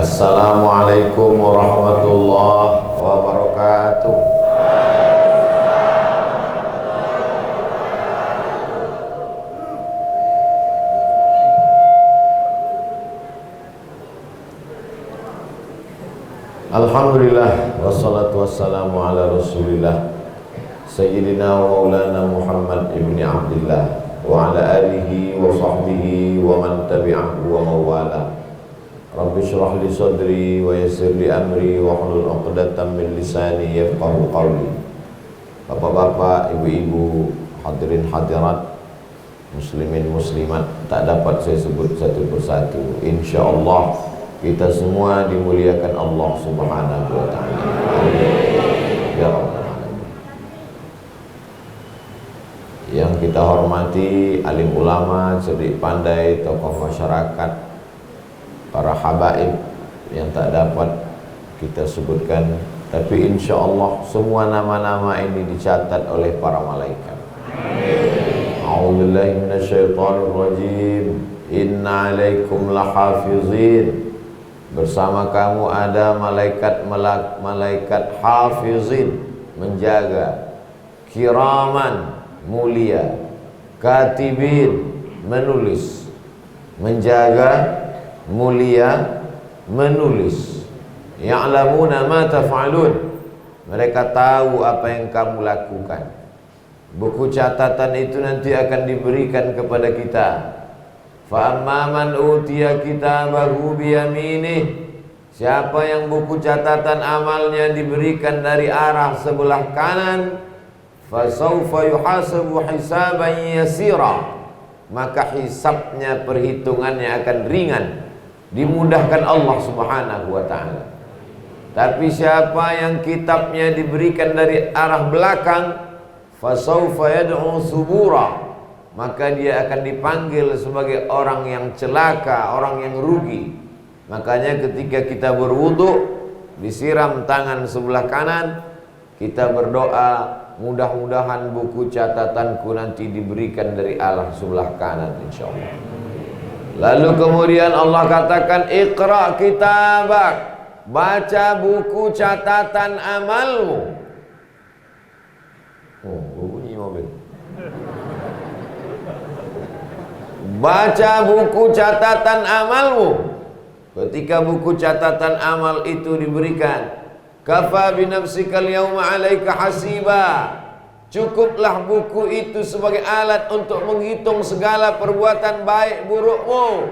Assalamualaikum warahmatullahi wabarakatuh. Alhamdulillah wassalatu wassalamu ala Rasulillah Sayyidina wa maulana Muhammad ibni Abdillah wa ala alihi wa sahbihi wa man tabi'ahu wa mawala. Rabbi syrah li sadri wa yassir li amri wa hlul 'uqdatam min lisani yafqahu qawli. Bapak-bapak, ibu-ibu, hadirin hadirat, muslimin muslimat, tak dapat saya sebut satu persatu. Insyaallah kita semua dimuliakan Allah Subhanahu wa taala. Ya Rabbal alamin. Yang kita hormati alim ulama, cerdik pandai, tokoh masyarakat, para habaib yang tak dapat kita sebutkan, tapi insya Allah semua nama-nama ini dicatat oleh para malaikat. A'udzubillahi minasyaitonirrajim. Inna 'alaikum lahafizin. Bersama kamu ada malaikat hafizin, menjaga, kiraman, mulia, katibin, menulis, menjaga, mulia, menulis. Ya'lamuna ma taf'alun. Mereka tahu apa yang kamu lakukan. Buku catatan itu nanti akan diberikan kepada kita. Fa amma man utiya kitabahu biyaminih. Siapa yang buku catatan amalnya diberikan dari arah sebelah kanan, fa sawfa yuhasabu hisaban yasira. Maka hisabnya, perhitungannya akan ringan, dimudahkan Allah Subhanahu wa taala. Tapi siapa yang kitabnya diberikan dari arah belakang, fa sawfa yad'u subura. Maka dia akan dipanggil sebagai orang yang celaka, orang yang rugi. Makanya ketika kita berwudu, disiram tangan sebelah kanan, kita berdoa, mudah-mudahan buku catatanku nanti diberikan dari arah sebelah kanan, insyaallah. Lalu kemudian Allah katakan, Iqra kitabak, baca buku catatan amalmu. Oh, bunyi mobil. Baca buku catatan amalmu. Ketika buku catatan amal itu diberikan, kafa binafsikal yawma 'alaika hasiba. Cukuplah buku itu sebagai alat untuk menghitung segala perbuatan baik burukmu.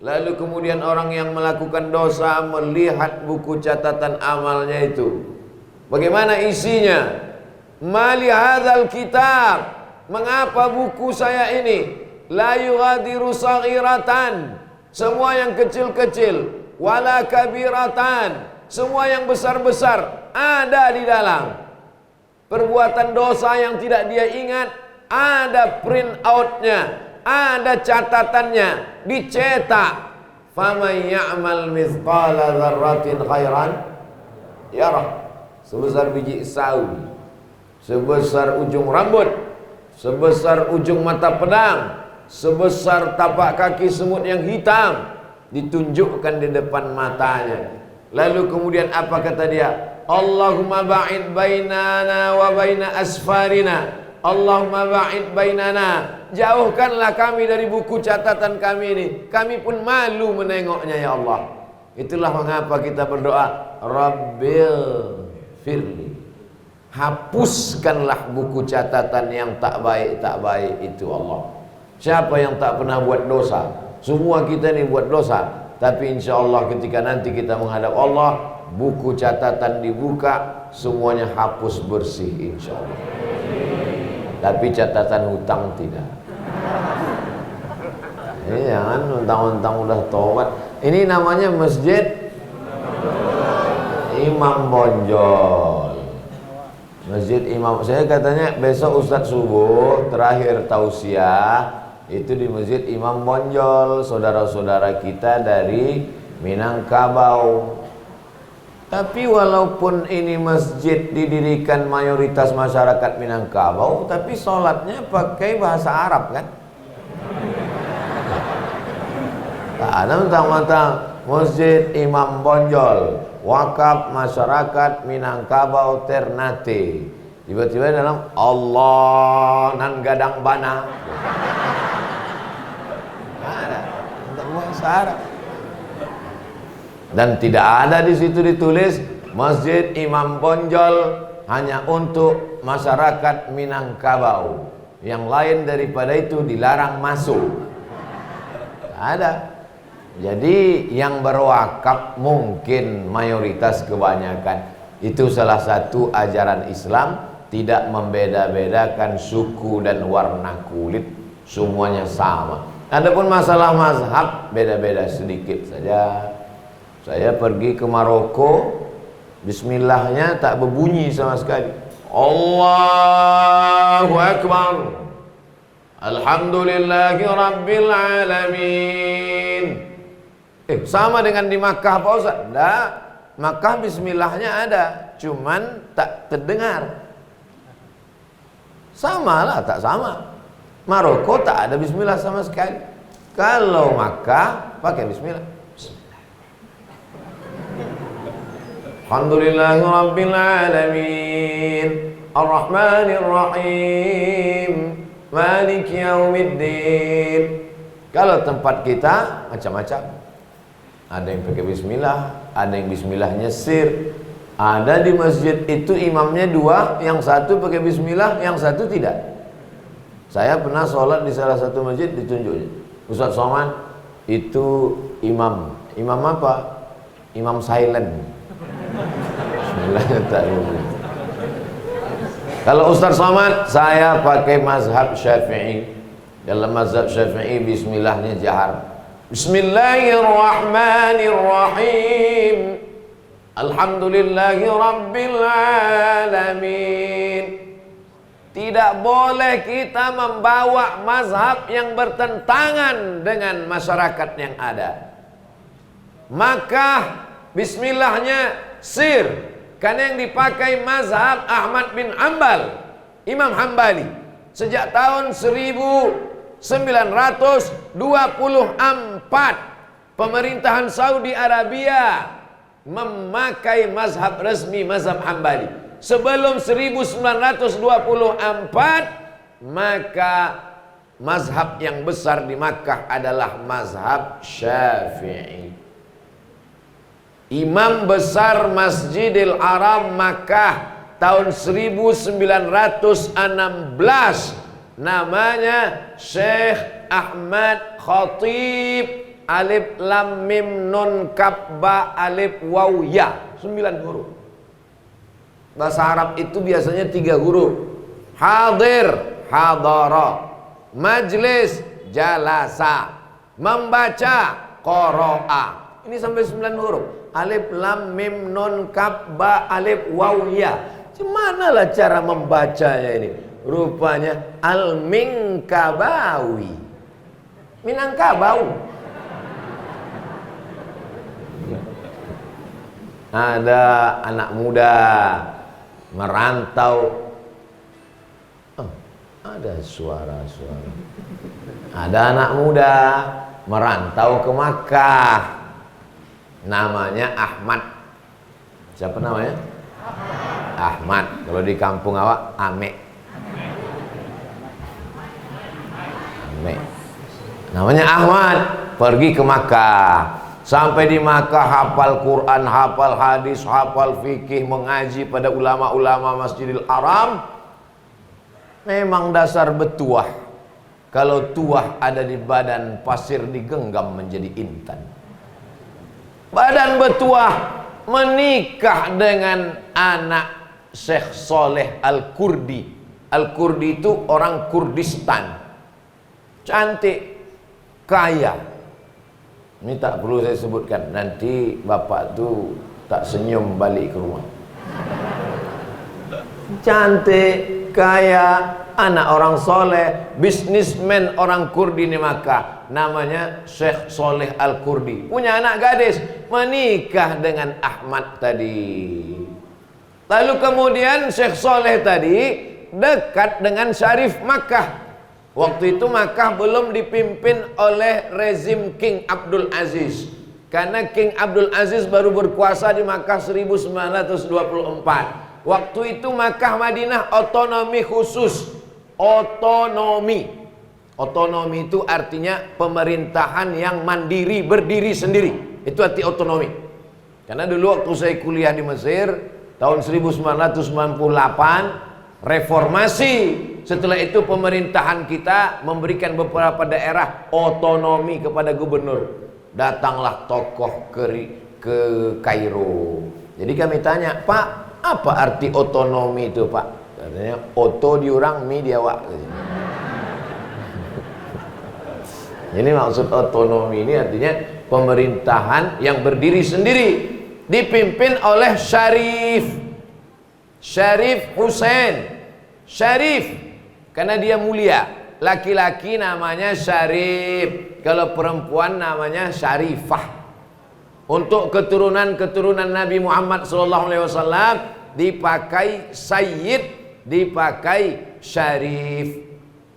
Lalu kemudian orang yang melakukan dosa melihat buku catatan amalnya itu. Bagaimana isinya? Mali hadzal kitab. Mengapa buku saya ini la yughadiru saghiratan, semua yang kecil-kecil, wala kabiratan, semua yang besar-besar ada di dalam. Perbuatan dosa yang tidak dia ingat ada print outnya, ada catatannya, dicetak. Faman ya'mal mithqala dzarratin khairan yarah. Sebesar biji sawi, sebesar ujung rambut, sebesar ujung mata pedang, sebesar tapak kaki semut yang hitam, ditunjukkan di depan matanya. Lalu kemudian apa kata dia? Allahumma ba'id bainana wa baina asfarina. Allahumma ba'id bainana. Jauhkanlah kami dari buku catatan kami ini. Kami pun malu menengoknya ya Allah. Itulah mengapa kita berdoa, Rabbil firli. Hapuskanlah buku catatan yang tak baik itu Allah. Siapa yang tak pernah buat dosa? Semua kita ini buat dosa. Tapi insya Allah ketika nanti kita menghadap Allah, buku catatan dibuka, semuanya hapus bersih insya Allah. Tapi catatan hutang tidak. Ini jangan untang-untang udah tobat. Ini namanya Masjid Imam Bonjol. Masjid Imam. Saya katanya besok Ustadz subuh terakhir tausiah itu di Masjid Imam Bonjol, saudara-saudara kita dari Minangkabau. Tapi walaupun ini masjid didirikan mayoritas masyarakat Minangkabau, tapi sholatnya pakai bahasa Arab kan? Tak ada mentang-mentang Masjid Imam Bonjol, wakaf masyarakat Minangkabau Ternate. Tiba-tiba dalam Allah nan gadang bana. Ada untuk bahasa Arab. Dan tidak ada di situ ditulis Masjid Imam Bonjol hanya untuk masyarakat Minangkabau. Yang lain daripada itu dilarang masuk. Ada. Jadi yang berwakaf mungkin mayoritas kebanyakan itu salah satu ajaran Islam, tidak membeda-bedakan suku dan warna kulit, semuanya sama. Adapun masalah mazhab beda-beda sedikit saja. Saya pergi ke Maroko, bismillahnya tak berbunyi sama sekali. Allahu Akbar, Alhamdulillahi Rabbil Alamin. Sama dengan di Makkah Pak Ustaz? Enggak, Makkah bismillahnya ada, cuman tak terdengar. Sama lah, tak sama. Maroko tak ada bismillah sama sekali. Kalau Makkah pakai bismillah. Alhamdulillahi Rabbil Alamin, Ar-Rahmanir Rahim, Maliki Yaumiddin. Kalau tempat kita macam-macam. Ada yang pakai bismillah, ada yang bismillahnya sir. Ada di masjid itu imamnya dua, yang satu pakai bismillah, yang satu tidak. Saya pernah sholat di salah satu masjid, ditunjuknya Ustaz Somad itu imam. Imam apa? Imam silent. Kalau Ustaz Somad, saya pakai mazhab Syafi'i. Dalam mazhab Syafi'i bismillahnya jahar. Bismillahirrahmanirrahim, Alhamdulillahi Rabbil Alamin. Tidak boleh kita membawa mazhab yang bertentangan dengan masyarakat yang ada. Maka bismillahnya sir, karena yang dipakai mazhab Ahmad bin Hanbal, Imam Hambali, sejak tahun 1924 pemerintahan Saudi Arabia memakai mazhab resmi, mazhab Hambali. Sebelum 1924 maka mazhab yang besar di Makkah adalah mazhab Syafi'i. Imam besar Masjidil Haram Makkah tahun 1916 namanya Syekh Ahmad Khatib, alif lam mim nun kaf ba alif waw ya, 9 huruf. Bahasa Arab itu biasanya 3 huruf. Hadir, hadara, majlis, jalasa, membaca, qara'a. Ini sampai 9 huruf. Alif lam mim nun kaf ba alif waw ya. Gimana lah cara membacanya ini? Rupanya Al-Minkabawi, Minangkabau. Ada anak muda merantau. Ada suara-suara. Ada anak muda merantau ke Makkah. Namanya Ahmad. Siapa namanya? Ahmad. Kalau di kampung awak Ame. Namanya Ahmad, pergi ke Makkah. Sampai di Makkah hafal Quran, hafal hadis, hafal fikih, mengaji pada ulama-ulama Masjidil Haram. Memang dasar betuah. Kalau tuah ada di badan, pasir digenggam menjadi intan. Badan betuah menikah dengan anak Syekh Soleh Al-Kurdi. Al-Kurdi itu orang Kurdistan. Cantik, kaya. Ini tak perlu saya sebutkan, nanti bapak tu tak senyum balik ke rumah. Cantik, kaya, anak orang soleh, bisnismen orang Kurdi di Makkah. Namanya Syekh Soleh Al-Kurdi. Punya anak gadis, menikah dengan Ahmad tadi. Lalu kemudian Syekh Soleh tadi dekat dengan Syarif Makkah. Waktu itu Makkah belum dipimpin oleh rezim King Abdul Aziz. Karena King Abdul Aziz baru berkuasa di Makkah 1924. Waktu itu Makkah Madinah otonomi khusus. Otonomi. Otonomi itu artinya pemerintahan yang mandiri, berdiri sendiri. Itu arti otonomi. Karena dulu waktu saya kuliah di Mesir tahun 1998 reformasi. Setelah itu pemerintahan kita memberikan beberapa daerah otonomi kepada gubernur. Datanglah tokoh ke Kairo. Jadi kami tanya, Pak, apa arti otonomi itu, Pak? Katanya, oto diurang, mi diawak. Ini maksud otonomi ini artinya pemerintahan yang berdiri sendiri, dipimpin oleh Syarif Hussein. Syarif karena dia mulia. Laki-laki namanya Syarif, kalau perempuan namanya Syarifah. Untuk keturunan Nabi Muhammad SAW dipakai Sayyid, dipakai Syarif.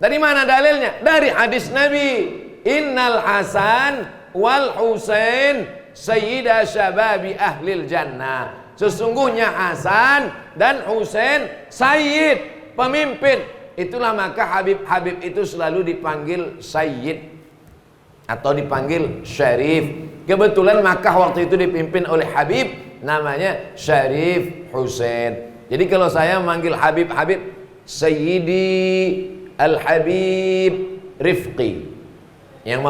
Dari mana dalilnya? Dari hadis Nabi, Innal Hasan wal Husain sayyida syababi ahlil jannah. Sesungguhnya Hasan dan Husain sayyid, pemimpin. Itulah maka Habib-Habib itu selalu dipanggil Sayyid atau dipanggil Syarif. Kebetulan Makkah waktu itu dipimpin oleh Habib namanya Syarif Hussein. Jadi kalau saya manggil Habib-Habib, Sayyidi Al-Habib Rifqi. Yang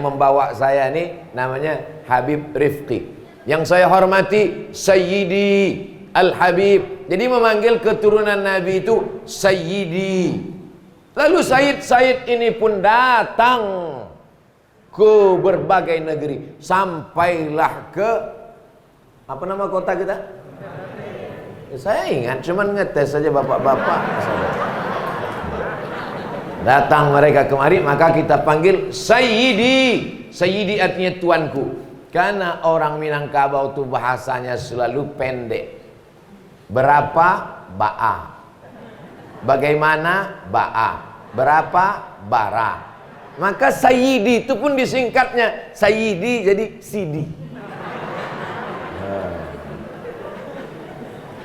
membawa saya ini namanya Habib Rifqi. Yang saya hormati Sayyidi Al-Habib. Jadi memanggil keturunan Nabi itu Sayyidi. Lalu Sayyid ini pun datang ke berbagai negeri. Sampailah ke apa nama kota kita? Saya ingat, cuman ngetes saja bapak-bapak. Datang mereka kemari, maka kita panggil Sayyidi. Sayyidi artinya tuanku. Karena orang Minangkabau itu bahasanya selalu pendek. Berapa? Ba'a. Bagaimana? Ba'a. Berapa? Bara. Maka Sayyidi itu pun disingkatnya Sayyidi jadi Sidi.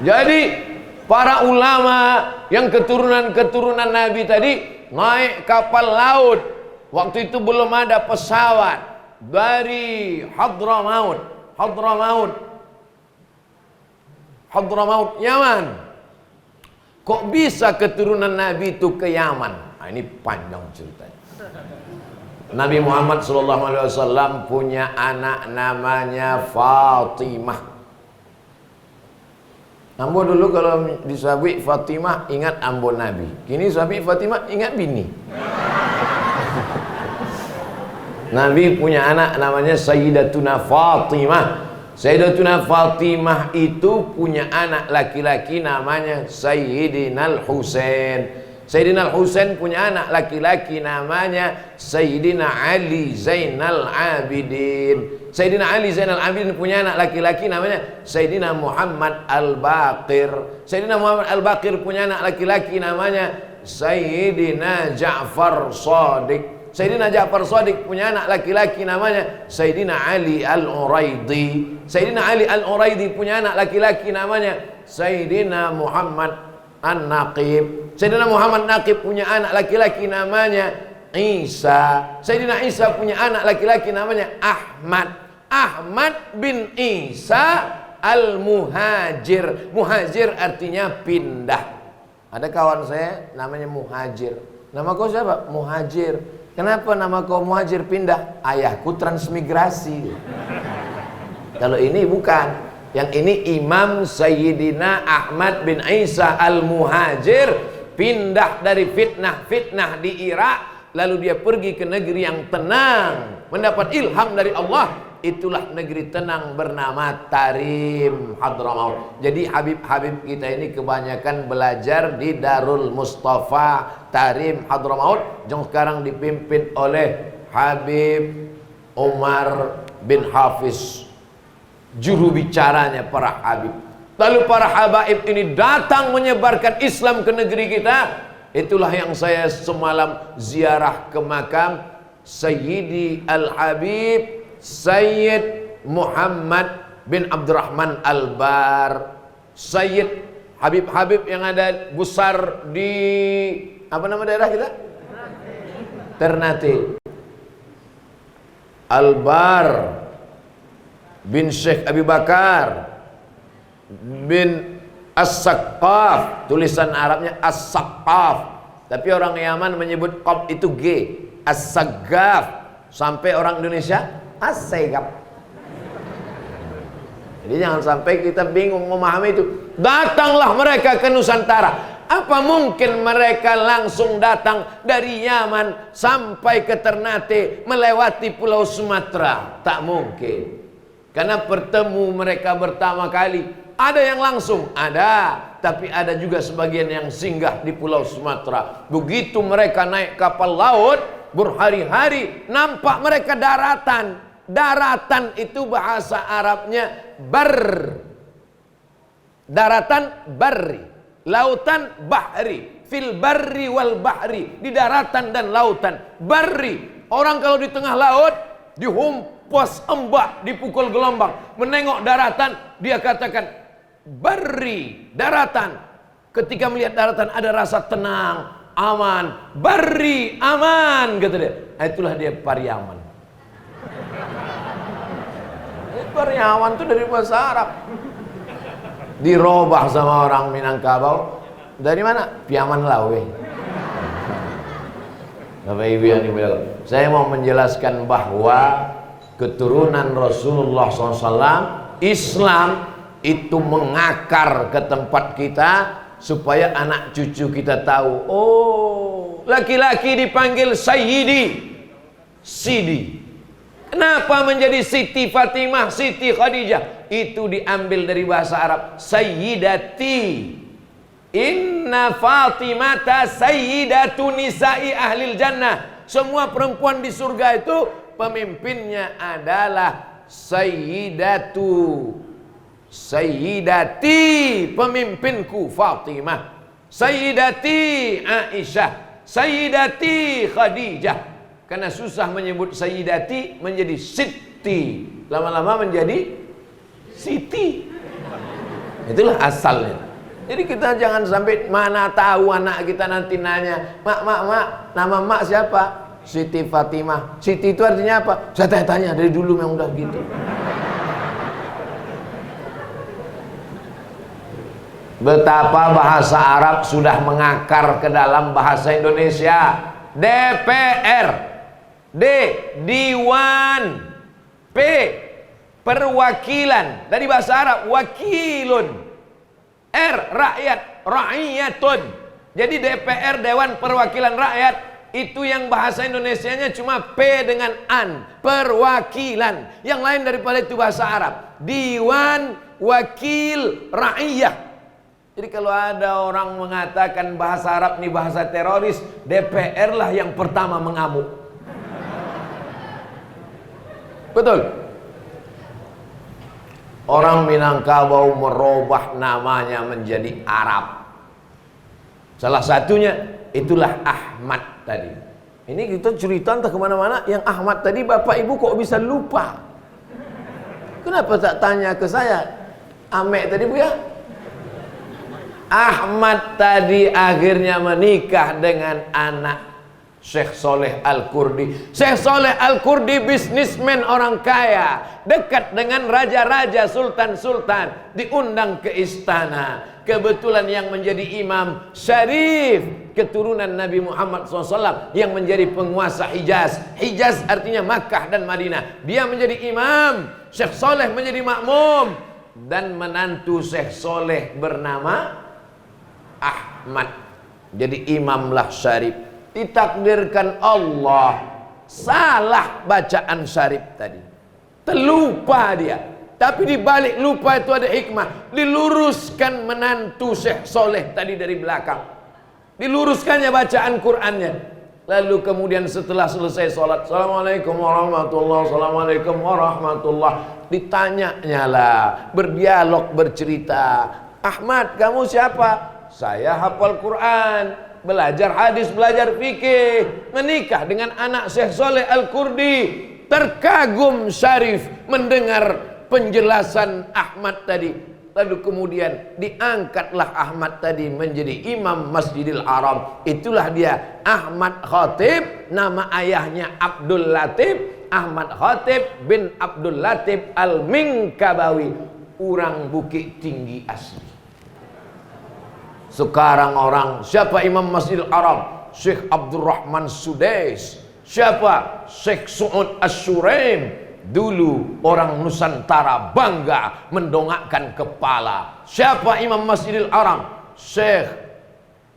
Jadi para ulama yang keturunan Nabi tadi naik kapal laut. Waktu itu belum ada pesawat. Dari Hadramaut, Yaman. Kok bisa keturunan Nabi itu ke Yaman? Nah, ini panjang ceritanya. Nabi Muhammad SAW punya anak namanya Fatimah. Ambo dulu kalau disabi Fatimah ingat ambo Nabi. Kini sabi Fatimah ingat bini. Nabi punya anak namanya Sayyidatuna Fatimah. Sayyidatuna Fatimah itu punya anak laki-laki namanya Sayyidina Al-Husain. Sayyidina Al-Husain punya anak laki-laki namanya Sayyidina Ali Zainal Abidin. Sayyidina Ali Zainal Abidin punya anak laki-laki namanya Sayyidina Muhammad Al-Baqir. Sayyidina Muhammad Al-Baqir punya anak laki-laki namanya Sayyidina Ja'far Shadiq. Sayyidina Ja'far Shadiq punya anak laki-laki namanya Sayyidina Ali Al-Uraidi. Sayyidina Ali Al-Uraidi punya anak laki-laki namanya Sayyidina Muhammad An-Naqib. Sayyidina Muhammad Naqib punya anak laki-laki namanya Isa. Sayyidina Isa punya anak laki-laki namanya Ahmad. Ahmad bin Isa Al-Muhajir. Muhajir artinya pindah. Ada kawan saya namanya Muhajir. Nama kau siapa? Muhajir. Kenapa nama kau Muhajir pindah? Ayahku transmigrasi. Kalau ini bukan. Yang ini Imam Sayyidina Ahmad bin Isa Al-Muhajir pindah dari fitnah-fitnah di Irak, lalu dia pergi ke negeri yang tenang, mendapat ilham dari Allah. Itulah negeri tenang bernama Tarim Hadramaut. Jadi Habib-Habib kita ini kebanyakan belajar di Darul Mustafa Tarim Hadramaut yang sekarang dipimpin oleh Habib Umar bin Hafiz, juru bicaranya para Habib. Lalu para habaib ini datang menyebarkan Islam ke negeri kita. Itulah yang saya semalam ziarah ke makam Sayyidi Al-Habib Sayyid Muhammad bin Abdurrahman Al-Bar, Sayyid Habib-habib yang ada besar di apa nama daerah kita? Ternate. Al-Bar bin Syekh Abi Bakar bin As-Saqqaf, tulisan Arabnya As-Saqqaf, tapi orang Yaman menyebut qaf itu G, As-Saqqaf, sampai orang Indonesia As-Saqqaf. Jadi jangan sampai kita bingung memahami itu. Datanglah mereka ke Nusantara. Apa mungkin mereka langsung datang dari Yaman sampai ke Ternate melewati Pulau Sumatera? Tak mungkin. Karena bertemu mereka pertama kali. Ada yang langsung, ada. Tapi ada juga sebagian yang singgah di Pulau Sumatera. Begitu mereka naik kapal laut, berhari-hari nampak mereka daratan. Daratan itu bahasa Arabnya bar. Daratan barri, lautan bahri, fil barri wal bahri, di daratan dan lautan. Barri, orang kalau di tengah laut dihumpas ombak, dipukul gelombang, menengok daratan, dia katakan barri, daratan. Ketika melihat daratan ada rasa tenang, aman. Barri, aman, kata dia. Itulah dia Pariaman. Pariaman itu dari bahasa Arab, dirobah sama orang Minangkabau. Dari mana? Piaman Lawe. Bapak Ibu yang dimuliakan, saya mau menjelaskan bahwa keturunan Rasulullah SAW, Islam itu mengakar ke tempat kita supaya anak cucu kita tahu. Oh, laki-laki dipanggil Sayyidi, Sidi. Kenapa menjadi Siti Fatimah, Siti Khadijah? Itu diambil dari bahasa Arab Sayyidati. Inna Fatimata Sayyidatu Nisa'i Ahlil Jannah. Semua perempuan di surga itu pemimpinnya adalah Sayyidatu. Sayyidati, pemimpinku Fatimah. Sayyidati Aisyah. Sayyidati Khadijah. Karena susah menyebut Sayyidati menjadi Siti, lama-lama menjadi Siti. Itulah asalnya. Jadi kita jangan sampai mana tahu anak kita nanti nanya, mak, nama mak siapa? Siti Fatimah. Siti itu artinya apa? Saya tanya dari dulu memang udah gitu. Betapa bahasa Arab sudah mengakar ke dalam bahasa Indonesia. DPR, D, Diwan, P, perwakilan. Dari bahasa Arab wakilun, R, rakyat, ra'iyatun. Jadi DPR, Dewan Perwakilan Rakyat, itu yang bahasa Indonesianya cuma P dengan an, perwakilan. Yang lain daripada itu bahasa Arab. Diwan, wakil, ra'iyah. Jadi kalau ada orang mengatakan bahasa Arab ini bahasa teroris, DPR lah yang pertama mengamuk. Betul. Orang Minangkabau merubah namanya menjadi Arab. Salah satunya itulah Ahmad tadi. Ini kita cerita entah kemana-mana. Yang Ahmad tadi Bapak Ibu kok bisa lupa? Kenapa tak tanya ke saya? Amek tadi Bu ya? Ahmad tadi akhirnya menikah dengan anak Syekh Soleh Al-Kurdi. Syekh Soleh Al-Kurdi bisnismen orang kaya, dekat dengan raja-raja, sultan-sultan, diundang ke istana. Kebetulan yang menjadi imam Syarif, keturunan Nabi Muhammad SAW, yang menjadi penguasa Hijaz. Hijaz artinya Makkah dan Madinah. Dia menjadi imam, Syekh Soleh menjadi makmum, dan menantu Syekh Soleh bernama Ahmad. Jadi imamlah Syarif. Ditakdirkan Allah salah bacaan Syarif tadi, terlupa dia. Tapi di balik lupa itu ada hikmah. Diluruskan menantu Syekh Soleh tadi dari belakang, diluruskannya bacaan Qur'annya. Lalu kemudian setelah selesai sholat, Assalamualaikum warahmatullahi wabarakatuh, Assalamualaikum warahmatullahi, ditanyanya lah, berdialog, bercerita. Ahmad, kamu siapa? Saya hafal Quran, belajar hadis, belajar fikih, menikah dengan anak Syekh Soleh Al-Kurdi. terkagum Syarif mendengar penjelasan Ahmad tadi. Lalu kemudian diangkatlah Ahmad tadi menjadi imam Masjidil Haram. Itulah dia Ahmad Khatib. Nama ayahnya Abdul Latif. Ahmad Khatib bin Abdul Latif Al-Minkabawi, orang Bukit Tinggi asli. Sekarang orang, siapa imam Masjidil Haram? Syekh Abdurrahman Sudais. Siapa? Syekh Su'ud Asyuraim. Dulu orang Nusantara bangga mendongakkan kepala. Siapa imam Masjidil Haram? Syekh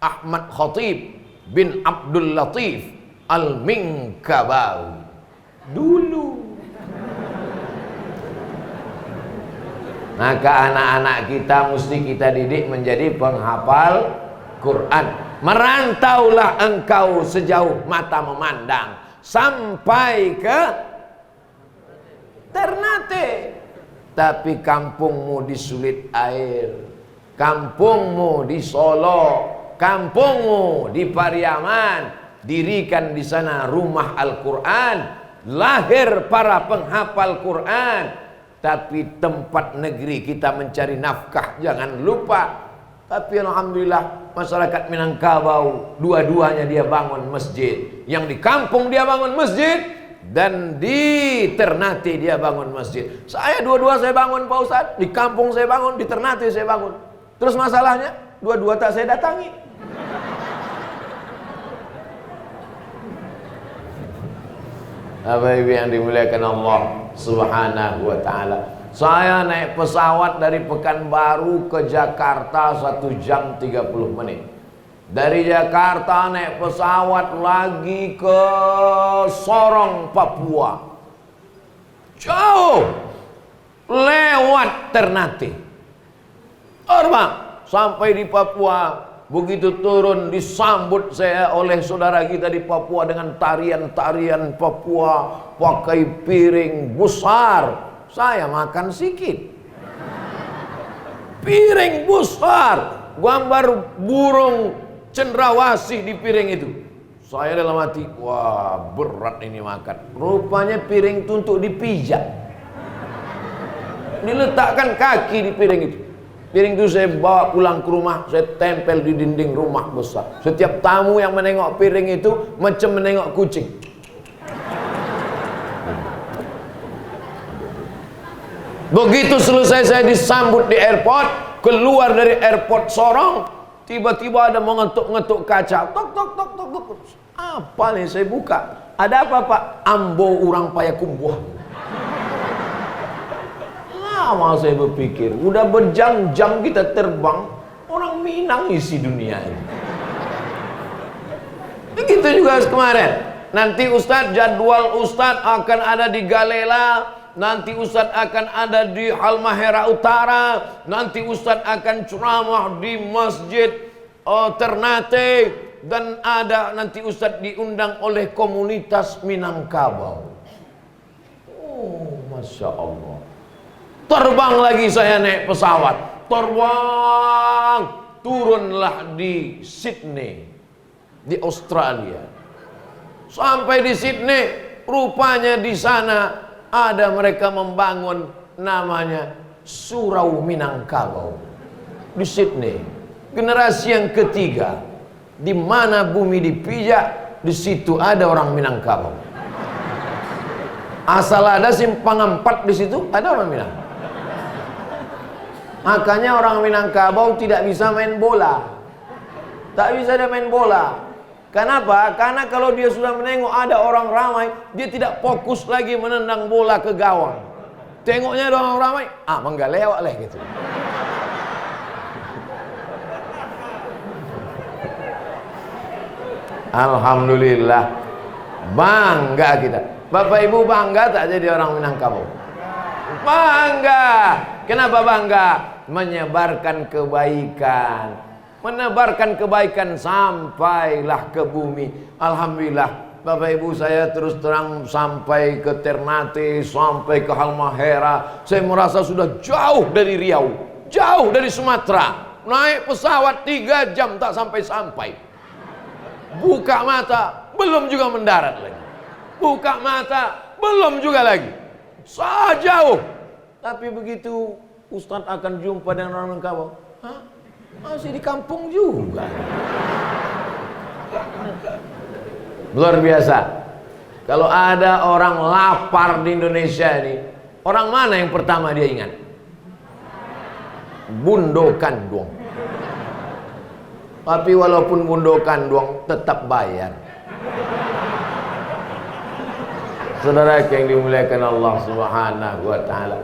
Ahmad Khatib bin Abdul Latif Al-Minkabawi. Dulu. Maka anak-anak kita mesti kita didik menjadi penghafal Quran. Merantaulah engkau sejauh mata memandang sampai ke Ternate, tapi kampungmu di Sulit Air, kampungmu di Solo, kampungmu di Pariaman, dirikan di sana rumah Al-Quran, lahir para penghafal Quran. Tapi tempat negeri kita mencari nafkah jangan lupa. Tapi alhamdulillah masyarakat Minangkabau dua-duanya dia bangun masjid. Yang di kampung dia bangun masjid, dan di Ternate dia bangun masjid. Saya dua-dua saya bangun Pak Ustadz. Di kampung saya bangun, di Ternate saya bangun. Terus masalahnya dua-dua tak saya datangi. Bapak Ibu yang dimuliakan Allah Subhanahu wa ta'ala, saya naik pesawat dari Pekanbaru ke Jakarta 1 jam 30 menit. Dari Jakarta naik pesawat lagi ke Sorong, Papua. Jauh. Lewat Ternate. Terbang sampai di Papua. Begitu turun disambut saya oleh saudara kita di Papua dengan tarian-tarian Papua, pakai piring besar. Saya makan sikit. Piring besar, gambar burung cendrawasih di piring itu. Saya dalam hati, wah berat ini makan. Rupanya piring itu untuk dipijak. Diletakkan kaki di piring itu. Piring itu saya bawa pulang ke rumah, saya tempel di dinding rumah besar. Setiap tamu yang menengok piring itu macam menengok kucing. Begitu selesai saya disambut di airport, keluar dari airport Sorong, tiba-tiba ada mengetuk-ngetuk kaca. Tok tok tok tok tok. Apa nih, saya buka. Ada apa Pak? Ambo urang Payakumbuh. Lama saya berpikir, udah berjam-jam kita terbang, orang Minang isi dunia ini. Begitu juga kemarin. Nanti Ustadz, jadwal Ustadz akan ada di Galela. Nanti Ustadz akan ada di Halmahera Utara. Nanti Ustadz akan ceramah di Masjid Ternate. Dan ada nanti Ustadz diundang oleh komunitas Minangkabau. Oh, Masya Allah. Terbang lagi saya naik pesawat. Terbang. Turunlah di Sydney, di Australia. Sampai di Sydney, rupanya di sana ada mereka membangun namanya Surau Minangkabau di Sydney. Generasi yang ketiga, di mana bumi dipijak, di situ ada orang Minangkabau. Asal ada simpang 4 di situ ada orang Minang. Makanya orang Minangkabau tidak bisa main bola. Tak bisa dia main bola. Kenapa? Karena kalau dia sudah menengok ada orang ramai, dia tidak fokus lagi menendang bola ke gawang. Tengoknya ada orang ramai, menggalewak lah gitu. Alhamdulillah, bangga kita. Bapak Ibu bangga tak jadi orang Minangkabau? Bangga. Kenapa bangga? Menyebarkan kebaikan. Menebarkan kebaikan sampailah ke bumi. Alhamdulillah, Bapak Ibu, saya terus terang sampai ke Ternate, sampai ke Halmahera. Saya merasa sudah jauh dari Riau, jauh dari Sumatera. Naik pesawat 3 jam tak sampai-sampai. Buka mata, belum juga mendarat lagi. Buka mata, belum juga lagi. Jauh. Tapi begitu Ustadz akan jumpa dengan orang Minangkabau, hah? Masih di kampung juga. Luar biasa. Kalau ada orang lapar di Indonesia ini, orang mana yang pertama dia ingat? Bundo Kandung. Tapi walaupun Bundo Kandung tetap bayar. Saudara yang dimuliakan Allah Subhanahu wa taala.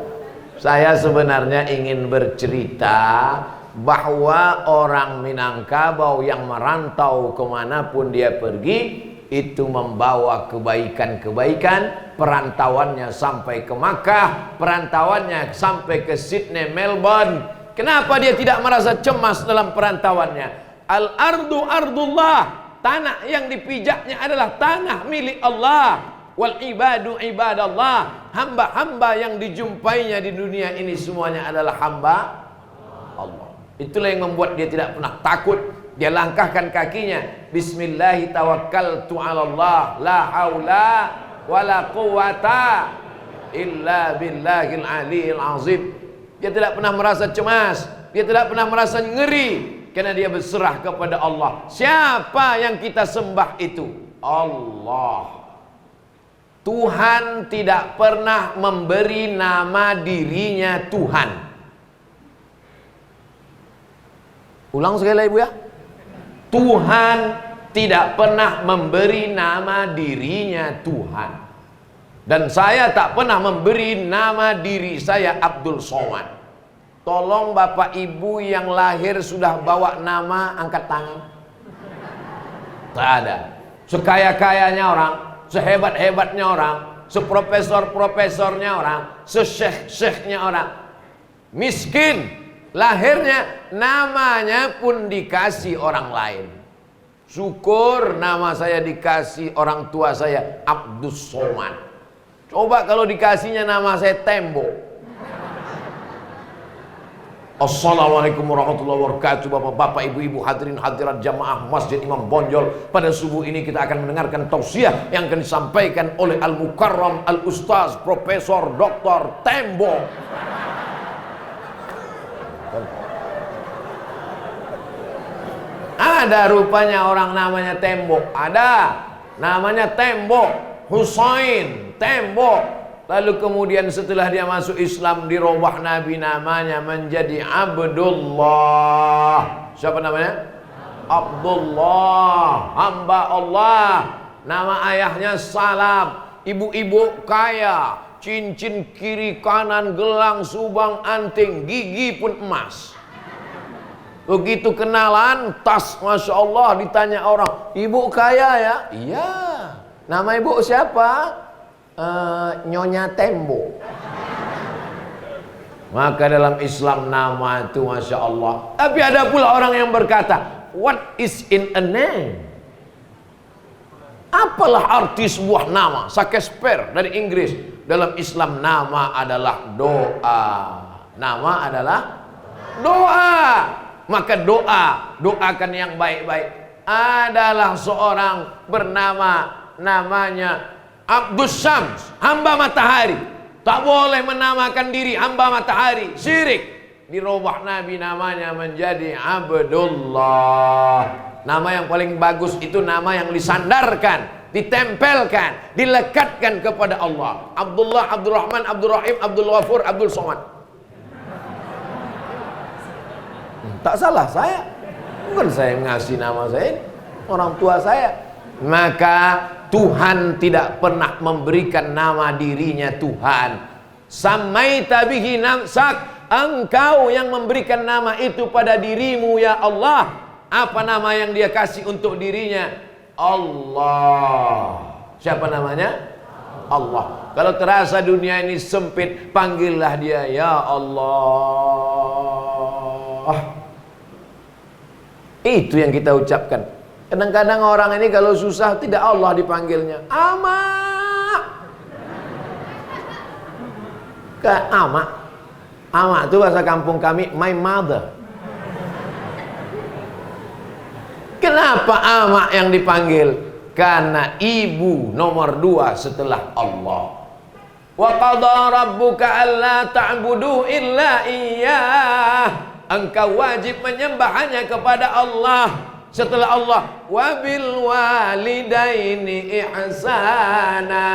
Saya sebenarnya ingin bercerita bahwa orang Minangkabau yang merantau kemanapun dia pergi itu membawa kebaikan-kebaikan. Perantauannya sampai ke Makkah, perantauannya sampai ke Sydney, Melbourne. Kenapa dia tidak merasa cemas dalam perantauannya? Al-ardu ardullah, tanah yang dipijaknya adalah tanah milik Allah. Wal ibadu ibadallah, hamba-hamba yang dijumpainya di dunia ini semuanya adalah hamba Allah. Itulah yang membuat dia tidak pernah takut. Dia langkahkan kakinya, bismillahi tawakkaltu 'ala Allah, la haula wala quwata illa billahil aliyil azim. Dia tidak pernah merasa cemas, dia tidak pernah merasa ngeri, karena dia berserah kepada Allah. Siapa yang kita sembah itu? Allah. Tuhan tidak pernah memberi nama dirinya Tuhan. Ulang sekali lagi, Bu ya. Tuhan tidak pernah memberi nama dirinya Tuhan. Dan saya tak pernah memberi nama diri saya Abdul Somad. Tolong Bapak Ibu yang lahir sudah bawa nama, angkat tangan. Tak ada. Sekaya-kayanya orang, sehebat-hebatnya orang, seprofesor-profesornya orang, sesyekh-syekhnya orang, miskin, lahirnya namanya pun dikasih orang lain. Syukur nama saya dikasih orang tua saya Abdus Somad. Coba kalau dikasihnya nama saya Tembok. Assalamualaikum warahmatullahi wabarakatuh. Bapak-bapak, ibu-ibu, hadirin hadirat jamaah Masjid Imam Bonjol. Pada subuh ini kita akan mendengarkan tausiah yang akan disampaikan oleh Al-Mukarram Al-Ustaz Profesor Dr. Tembok. Ada rupanya orang namanya Tembok. Ada namanya Tembok Husain Tembok. Lalu kemudian setelah dia masuk Islam, dirubah Nabi namanya menjadi Abdullah. Siapa namanya? Abdullah, hamba Allah. Nama ayahnya Salam. Ibu-ibu kaya, cincin kiri kanan, gelang, subang, anting, gigi pun emas. Begitu kenalan, tas, Masya Allah, ditanya orang, ibu kaya ya? Iya. Nama ibu siapa? Nyonya Tembok. Maka dalam Islam nama itu Masya Allah. Tapi ada pula orang yang berkata, what is in a name? Apalah arti sebuah nama? Shakespeare dari Inggris. Dalam Islam nama adalah doa. Nama adalah doa. Maka doakan yang baik-baik. Adalah seorang bernama, namanya Abdus Syams, hamba matahari. Tak boleh menamakan diri hamba matahari, syirik. Dirubah Nabi namanya menjadi Abdullah. Nama yang paling bagus itu nama yang disandarkan, ditempelkan, dilekatkan kepada Allah. Abdullah, Abdurrahman, Abdurrahim, Abdul Ghafur, Abdul Somad. Tak salah saya. Bukan saya ngasih nama saya, orang tua saya. Maka Tuhan tidak pernah memberikan nama dirinya Tuhan. Samaita bihi nafsak, engkau yang memberikan nama itu pada dirimu ya Allah. Apa nama yang dia kasih untuk dirinya? Allah. Siapa namanya? Allah. Kalau terasa dunia ini sempit, panggillah dia ya Allah. Itu yang kita ucapkan. Kadang-kadang orang ini kalau susah tidak Allah dipanggilnya. Ama. Ama. Ama itu bahasa kampung kami, my mother. Kenapa ama yang dipanggil? Karena ibu nomor 2 setelah Allah. Wa qadha rabbuka alla ta'budu illa iyyah. Engkau wajib menyembah hanya kepada Allah. Setelah Allah, wabil walidaini ihsana,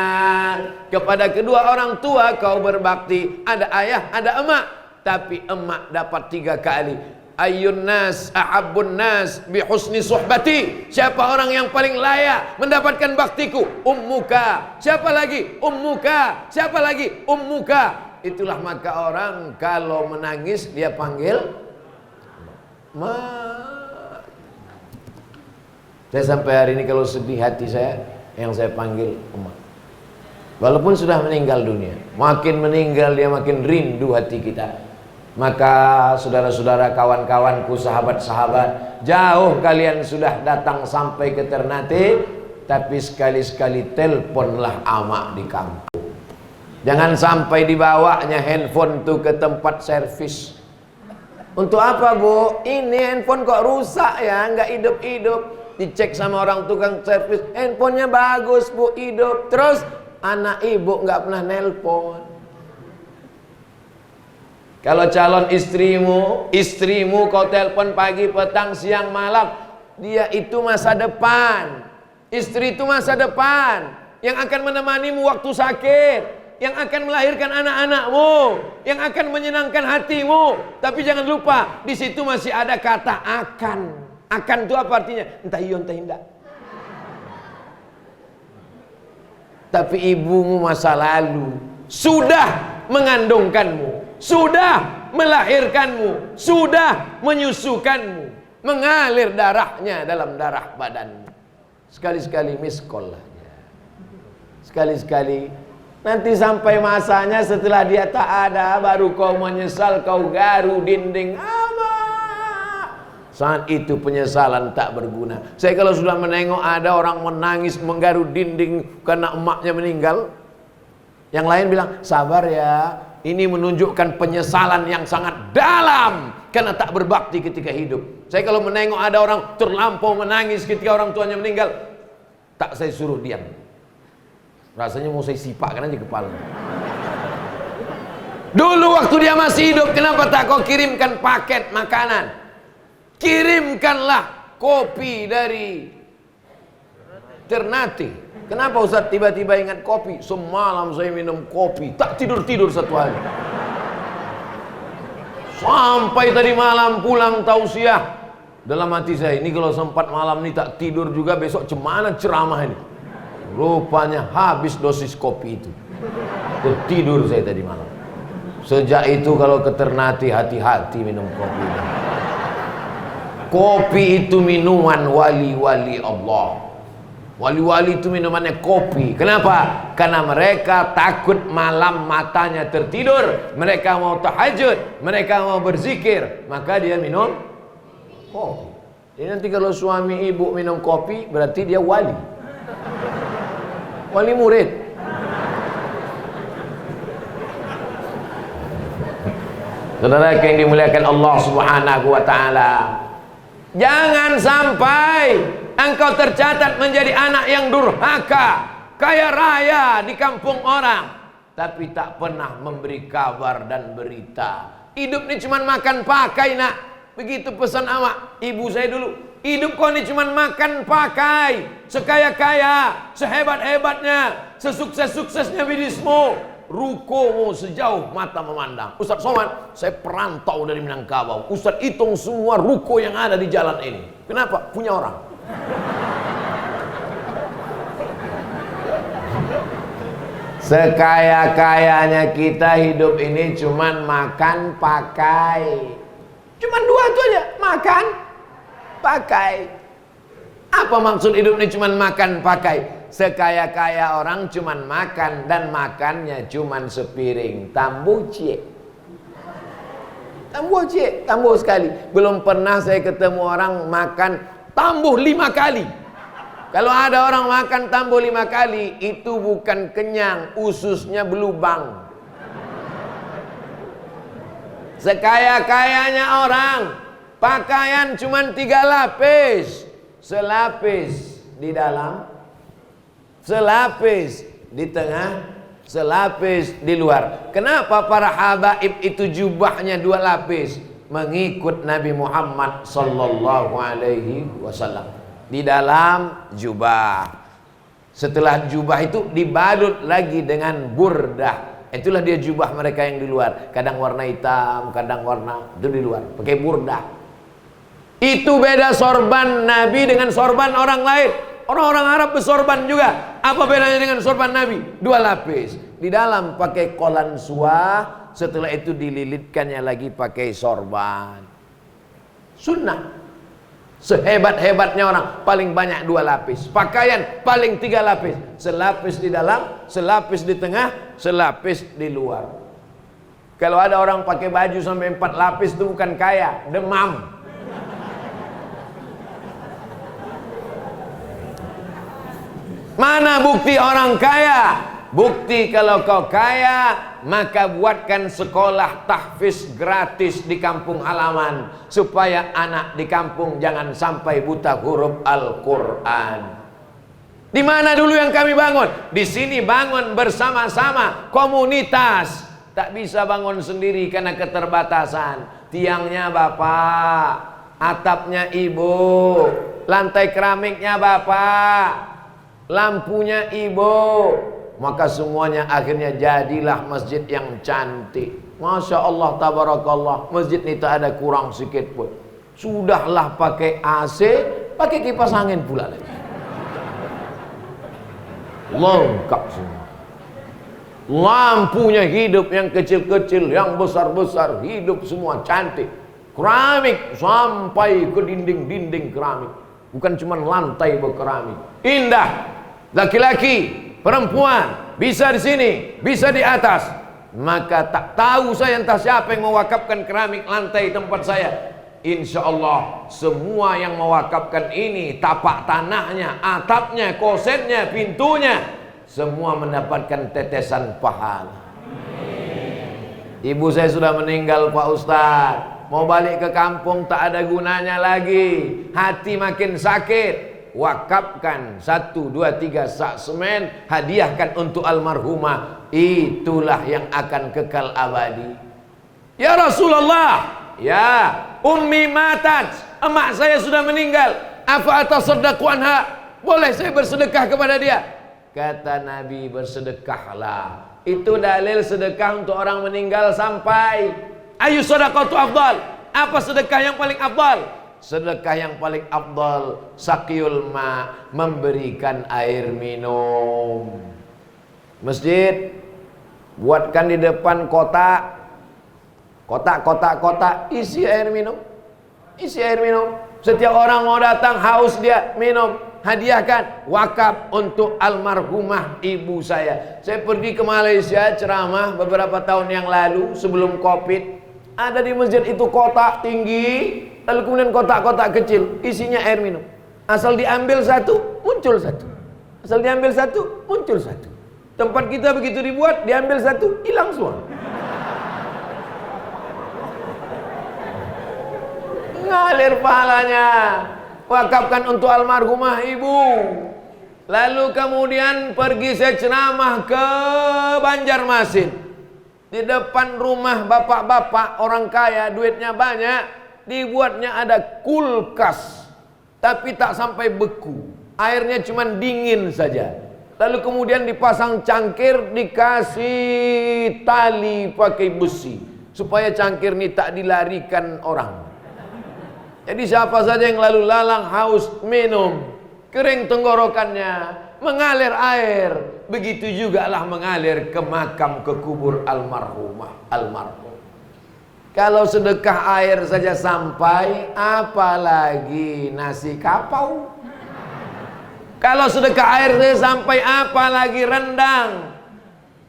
kepada kedua orang tua kau berbakti. Ada ayah, ada emak, tapi emak dapat 3 kali. Ayyun nas ahabbun nas bi husni suhbati, siapa orang yang paling layak mendapatkan baktiku? Ummuka. Siapa lagi? Ummuka. Siapa lagi? Ummuka. Itulah maka orang kalau menangis dia panggil ma. Saya sampai hari ini kalau sedih hati saya, yang saya panggil emak. Walaupun sudah meninggal dunia, makin meninggal dia makin rindu hati kita. Maka saudara-saudara, kawan-kawanku, sahabat-sahabat, jauh kalian sudah datang sampai ke Ternate, tapi sekali-sekali teleponlah amak di kampung. Jangan sampai dibawanya handphone tuh ke tempat servis. Untuk apa, Bu? Ini handphone kok rusak ya, nggak hidup-hidup. Dicek sama orang tukang servis, handphonenya bagus, Bu, hidup. Terus anak ibu nggak pernah nelpon. Kalau calon istrimu kau telepon pagi, petang, siang, malam, dia itu masa depan. Istri itu masa depan yang akan menemanimu waktu sakit, yang akan melahirkan anak-anakmu, yang akan menyenangkan hatimu. Tapi jangan lupa, di situ masih ada kata akan. Akan itu apa artinya? Entah iya entah tidak. Tapi ibumu masa lalu sudah mengandungkanmu, sudah melahirkanmu, sudah menyusukanmu, mengalir darahnya dalam darah badanmu. Sekali-sekali miss call lah. Sekali-sekali. Nanti sampai masanya setelah dia tak ada, baru kau menyesal, kau garu dinding. Saat itu penyesalan tak berguna. Saya kalau sudah menengok ada orang menangis menggaru dinding karena emaknya meninggal, yang lain bilang sabar ya, ini menunjukkan penyesalan yang sangat dalam karena tak berbakti ketika hidup. Saya kalau menengok ada orang terlampau menangis ketika orang tuanya meninggal, tak saya suruh diam. Rasanya mau saya sipakkan aja kepala. Dulu waktu dia masih hidup, kenapa tak kau kirimkan paket makanan? Kirimkanlah kopi dari Ternate. Kenapa Ustaz tiba-tiba ingat kopi? Semalam saya minum kopi, tak tidur-tidur satu hari. Sampai tadi malam pulang tausiah. Dalam hati saya, ini kalau sempat malam ini tak tidur juga, besok cemana ceramah ini. Rupanya habis dosis kopi itu. Tertidur saya tadi malam. Sejak itu kalau ke Ternate hati-hati minum kopi ini. Kopi itu minuman wali-wali Allah. Wali-wali itu minumannya kopi. Kenapa? Karena mereka takut malam matanya tertidur, mereka mau tahajud, mereka mau berzikir, maka dia minum kopi. Jadi nanti kalau suami ibu minum kopi, berarti dia wali. Wali murid. Saudara yang dimuliakan Allah Subhanahu wa taala, jangan sampai engkau tercatat menjadi anak yang durhaka, kaya raya di kampung orang, tapi tak pernah memberi kabar dan berita. Hidup ini cuma makan pakai, nak. Begitu pesan amak ibu saya dulu. Hidup kau ini cuma makan pakai. Sekaya-kaya, sehebat-hebatnya, sesukses-suksesnya bisnismu, rukomu sejauh mata memandang. Ustaz Somad, saya perantau dari Minangkabau. Ustaz hitung semua ruko yang ada di jalan ini. Kenapa? Punya orang. Sekaya-kayanya kita hidup ini cuman makan pakai. Cuman dua itu aja, makan pakai. Apa maksud hidup ini cuman makan pakai? Sekaya-kaya orang cuman makan, dan makannya cuman sepiring. Tambuh cie. Tambuh sekali. Belum pernah saya ketemu orang makan tambuh 5 kali. Kalau ada orang makan tambuh 5 kali, itu bukan kenyang, ususnya berlubang. Sekaya-kayanya orang, pakaian cuma 3 lapis. Selapis di dalam, selapis di tengah, selapis di luar. Kenapa para habaib itu jubahnya 2 lapis? Mengikut Nabi Muhammad sallallahu alaihi wasallam. Di dalam jubah. Setelah jubah itu dibalut lagi dengan burdah. Itulah dia jubah mereka yang di luar. Kadang warna hitam, kadang warna itu di luar. Pakai burdah. Itu beda sorban Nabi dengan sorban orang lain. Orang-orang Arab bersorban juga. Apa bedanya dengan sorban Nabi? 2 lapis. Di dalam pakai kolansuah. Setelah itu dililitkannya lagi pakai sorban. Sunnah. Sehebat-hebatnya orang paling banyak 2 lapis. Pakaian paling 3 lapis. Selapis di dalam, selapis di tengah, selapis di luar. Kalau ada orang pakai baju sampai 4 lapis itu bukan kaya, demam. Mana bukti orang kaya? Bukti kalau kau kaya, maka buatkan sekolah tahfiz gratis di kampung halaman, supaya anak di kampung jangan sampai buta huruf Al-Quran. Di mana dulu yang kami bangun? Di sini bangun bersama-sama, komunitas. Tak bisa bangun sendiri karena keterbatasan. Tiangnya bapak, atapnya ibu, lantai keramiknya bapak, lampunya ibu. Maka semuanya akhirnya jadilah masjid yang cantik. Masya Allah, tabarakallah. Masjid ini tak ada kurang sikit pun. Sudahlah pakai AC, pakai kipas angin pula lagi. Lengkap semua. Lampunya hidup, yang kecil-kecil, yang besar-besar, hidup semua cantik. Keramik sampai ke dinding-dinding keramik. Bukan cuma lantai berkeramik. Indah. Laki-laki, perempuan, bisa di sini, bisa di atas. Maka tak tahu saya entah siapa yang mewakafkan keramik lantai tempat saya. Insya Allah semua yang mewakafkan ini, tapak tanahnya, atapnya, kosetnya, pintunya, semua mendapatkan tetesan pahala. Ibu saya sudah meninggal Pak Ustadz. Mau balik ke kampung tak ada gunanya lagi. Hati makin sakit. Wakafkan 1, 2, 3 sak semen, hadiahkan untuk almarhumah. Itulah yang akan kekal abadi. Ya Rasulullah, ya ummi matat, emak saya sudah meninggal. Apa atasaddaqu anha? Boleh saya bersedekah kepada dia? Kata Nabi, bersedekahlah. Itu dalil sedekah untuk orang meninggal sampai. Ayu sadaqatu afdal? Apa sedekah yang paling afdal? Sedekah yang paling afdal saqiyul ma, memberikan air minum. Masjid buatkan di depan kotak, kotak isi air minum. Isi air minum. Setiap orang mau datang haus dia minum. Hadiahkan, wakaf untuk almarhumah ibu saya. Saya pergi ke Malaysia ceramah beberapa tahun yang lalu sebelum Covid. Ada di masjid itu kotak tinggi, lalu kemudian kotak-kotak kecil, isinya air minum. Asal diambil satu, muncul satu. Asal diambil satu, muncul satu. Tempat kita begitu dibuat, diambil satu, hilang semua. Ngalir pahalanya. Wakafkan untuk almarhumah ibu. Lalu kemudian pergi saya ceramah ke Banjarmasin. Di depan rumah bapak-bapak orang kaya, duitnya banyak, dibuatnya ada kulkas, tapi tak sampai beku. Airnya cuma dingin saja. Lalu kemudian dipasang cangkir, dikasih tali pakai besi, supaya cangkir ini tak dilarikan orang. Jadi siapa saja yang lalu lalang haus minum, kering tenggorokannya, mengalir air. Begitu juga lah mengalir ke makam, ke kubur almarhumah, almarhum. Kalau sedekah air saja sampai, apalagi nasi kapau. Kalau sedekah air saja sampai, apalagi rendang.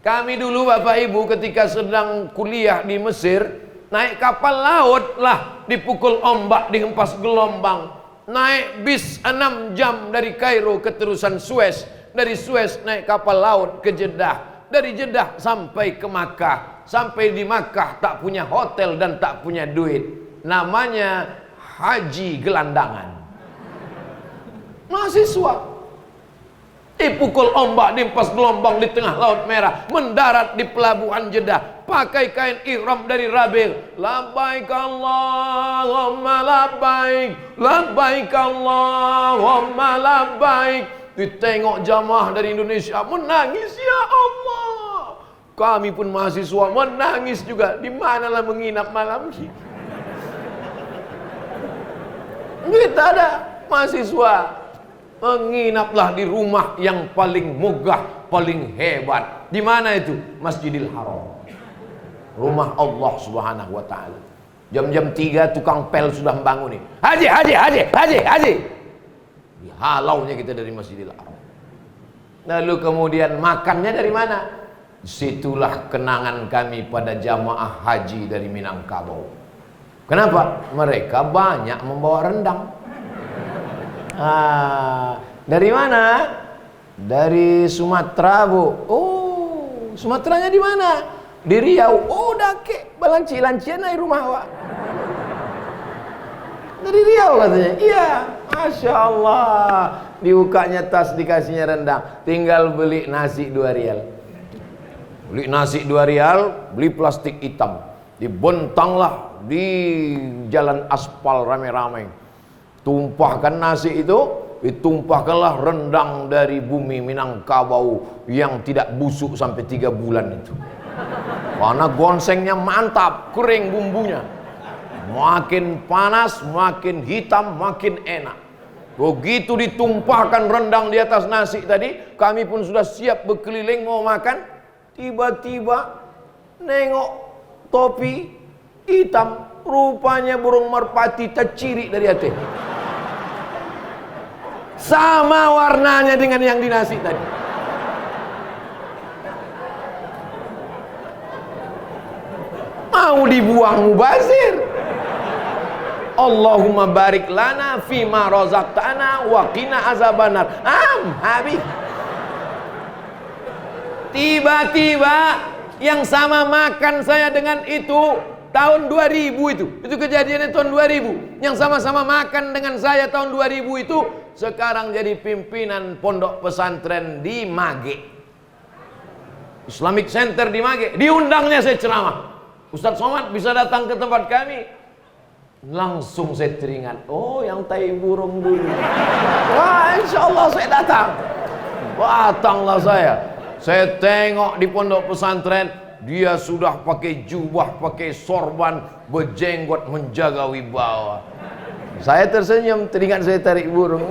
Kami dulu Bapak Ibu ketika sedang kuliah di Mesir, naik kapal laut lah, dipukul ombak, dihempas gelombang. Naik bis 6 jam dari Kairo ke terusan Suez. Dari Suez naik kapal laut ke Jeddah. Dari Jeddah sampai ke Makkah. Sampai di Makkah tak punya hotel dan tak punya duit. Namanya haji gelandangan. Mahasiswa. Dipukul ombak, dimpas gelombang di tengah Laut Merah, mendarat di pelabuhan Jeddah, pakai kain ihram dari Rabil. Labbaik Allahumma labbaik, labbaik Allahumma labbaik. Ditengok jamaah dari Indonesia menangis, ya Allah. Kami pun mahasiswa menangis juga. Di manalah menginap malam ini? Kita ada mahasiswa menginaplah di rumah yang paling megah, paling hebat. Di mana itu? Masjidil Haram. Rumah Allah Subhanahu wa taala. Jam-jam 3 tukang pel sudah membangun nih. Haji, haji, haji, haji, haji. Dihalaunya kita dari Masjidil Haram. Lalu kemudian makannya dari mana? Situlah kenangan kami pada jamaah haji dari Minangkabau. Kenapa? Mereka banyak membawa rendang. Dari mana? Dari Sumatera, Bu. Oh, Sumateranya di mana? Di Riau. Oh, dake balanci-lancian ai rumah awak. Dari Riau katanya. Iya, Masya Allah. Dibukanya tas, dikasihnya rendang. Tinggal beli nasi 2 rial. Beli nasi 2 rial, beli plastik hitam. Dibentanglah di jalan aspal rame-rame. Tumpahkan nasi itu, ditumpahkanlah rendang dari bumi Minangkabau yang tidak busuk sampai 3 bulan itu. Karena gonsengnya mantap, kering bumbunya. Makin panas, makin hitam, makin enak. Begitu ditumpahkan rendang di atas nasi tadi, kami pun sudah siap berkeliling mau makan. Tiba-tiba nengok topi hitam, rupanya burung merpati terciri dari hati. Sama warnanya dengan yang di nasi tadi. Mau dibuang mubazir. Allahumma barik lana fima razaqtana wa qina azabannar. Habis. Tiba-tiba yang sama makan saya dengan itu tahun 2000 itu kejadiannya tahun 2000. Yang sama-sama makan dengan saya tahun 2000 itu sekarang jadi pimpinan pondok pesantren di Mage, Islamic Center di Mage. Diundangnya saya ceramah. Ustadz Somad bisa datang ke tempat kami. Langsung saya teringat, oh yang tai burung dulu. Wah, insya Allah saya datang. Datanglah saya. Saya tengok di pondok pesantren, dia sudah pakai jubah, pakai sorban, berjenggot, menjaga wibawa. Saya tersenyum, teringat saya tarik burung.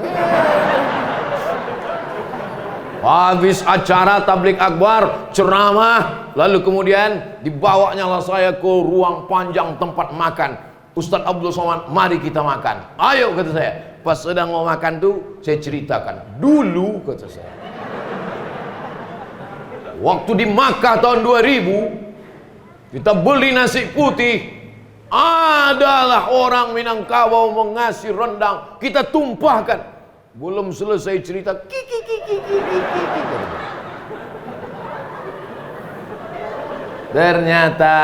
Habis acara tablik akbar, ceramah, lalu kemudian dibawanya lah saya ke ruang panjang tempat makan. Ustadz Abdul Somad, mari kita makan. Ayo, kata saya. Pas sedang mau makan tuh, saya ceritakan. Dulu, kata saya, waktu di Makkah tahun 2000, kita beli nasi putih. Adalah orang Minangkabau mengasih rendang, kita tumpahkan. Belum selesai cerita, ternyata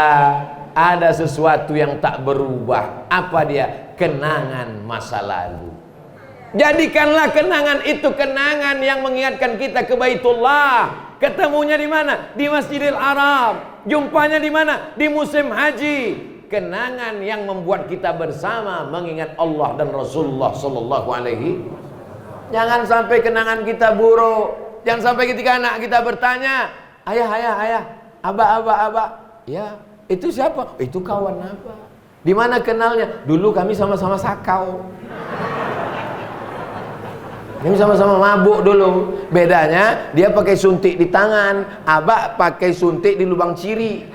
ada sesuatu yang tak berubah. Apa dia? Kenangan masa lalu. Jadikanlah kenangan itu kenangan yang mengingatkan kita ke Baitullah. Ketemunya di mana? Di Masjidil Haram. Jumpanya di mana? Di musim haji. Kenangan yang membuat kita bersama mengingat Allah dan Rasulullah sallallahu alaihi. Jangan sampai kenangan kita buruk. Jangan sampai ketika anak kita bertanya, ayah, ayah, ayah, abah, ya, itu siapa? Itu kawan abah. Di mana kenalnya? Dulu kami sama-sama sakau. Kami sama-sama mabuk dulu. Bedanya dia pakai suntik di tangan, abah pakai suntik di lubang ciri.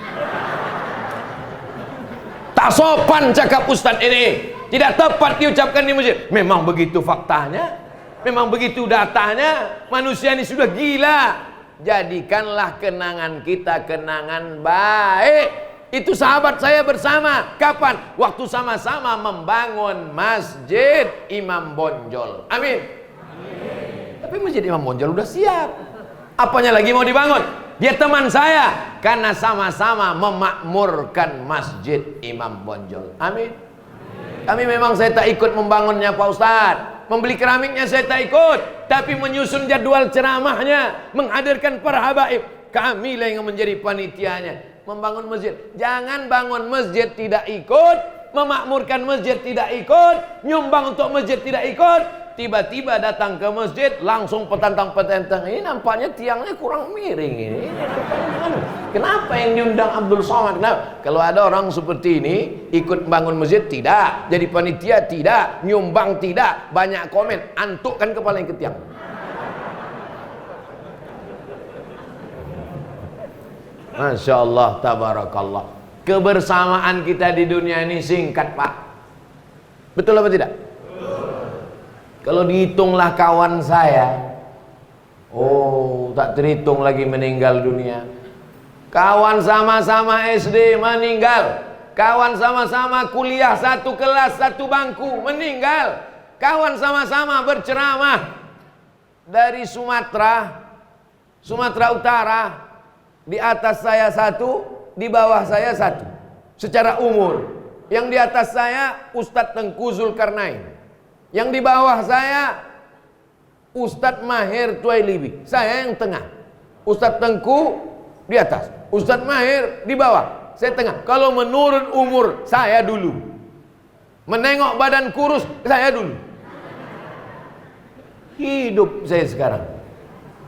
Tak sopan cakap ustadz ini. Tidak tepat diucapkan di masjid. Memang begitu faktanya. Memang begitu datanya. Manusia ini sudah gila. Jadikanlah kenangan kita kenangan baik. Itu sahabat saya bersama. Kapan? Waktu sama-sama membangun Masjid Imam Bonjol. Amin. Tapi Masjid Imam Bonjol udah siap. Apanya lagi mau dibangun? Dia teman saya. Karena sama-sama memakmurkan Masjid Imam Bonjol. Amin. Kami memang saya tak ikut membangunnya Pak Ustadz. Membeli keramiknya saya tak ikut. tapi menyusun jadwal ceramahnya, menghadirkan para habaib. Kamilah yang menjadi panitianya. Membangun masjid, jangan bangun masjid tidak ikut, memakmurkan masjid tidak ikut, nyumbang untuk masjid tidak ikut. Tiba-tiba datang ke masjid langsung petantang-petantang, ini nampaknya tiangnya kurang miring ini. Kenapa yang nyundang Abdul Somad? Kenapa? Kalau ada orang seperti ini ikut bangun masjid tidak, jadi panitia tidak, nyumbang tidak, banyak komen, antukkan kepala yang ke tiang. Masya Allah, tabarakallah. Kebersamaan kita di dunia ini singkat, Pak. Betul apa tidak? Kalau dihitunglah kawan saya, oh tak terhitung lagi meninggal dunia. Kawan sama-sama SD meninggal. Kawan sama-sama kuliah satu kelas satu bangku meninggal. Kawan sama-sama berceramah dari Sumatera Utara. Di atas saya satu, di bawah saya satu. Secara umur, yang di atas saya Ustadz Tengku Zulkarnain. Yang di bawah saya Ustadz Mahir Tuailibi. Saya yang tengah. Ustadz Tengku di atas, Ustadz Mahir di bawah, saya tengah. Kalau menurut umur saya dulu, menengok badan kurus saya dulu. Hidup saya sekarang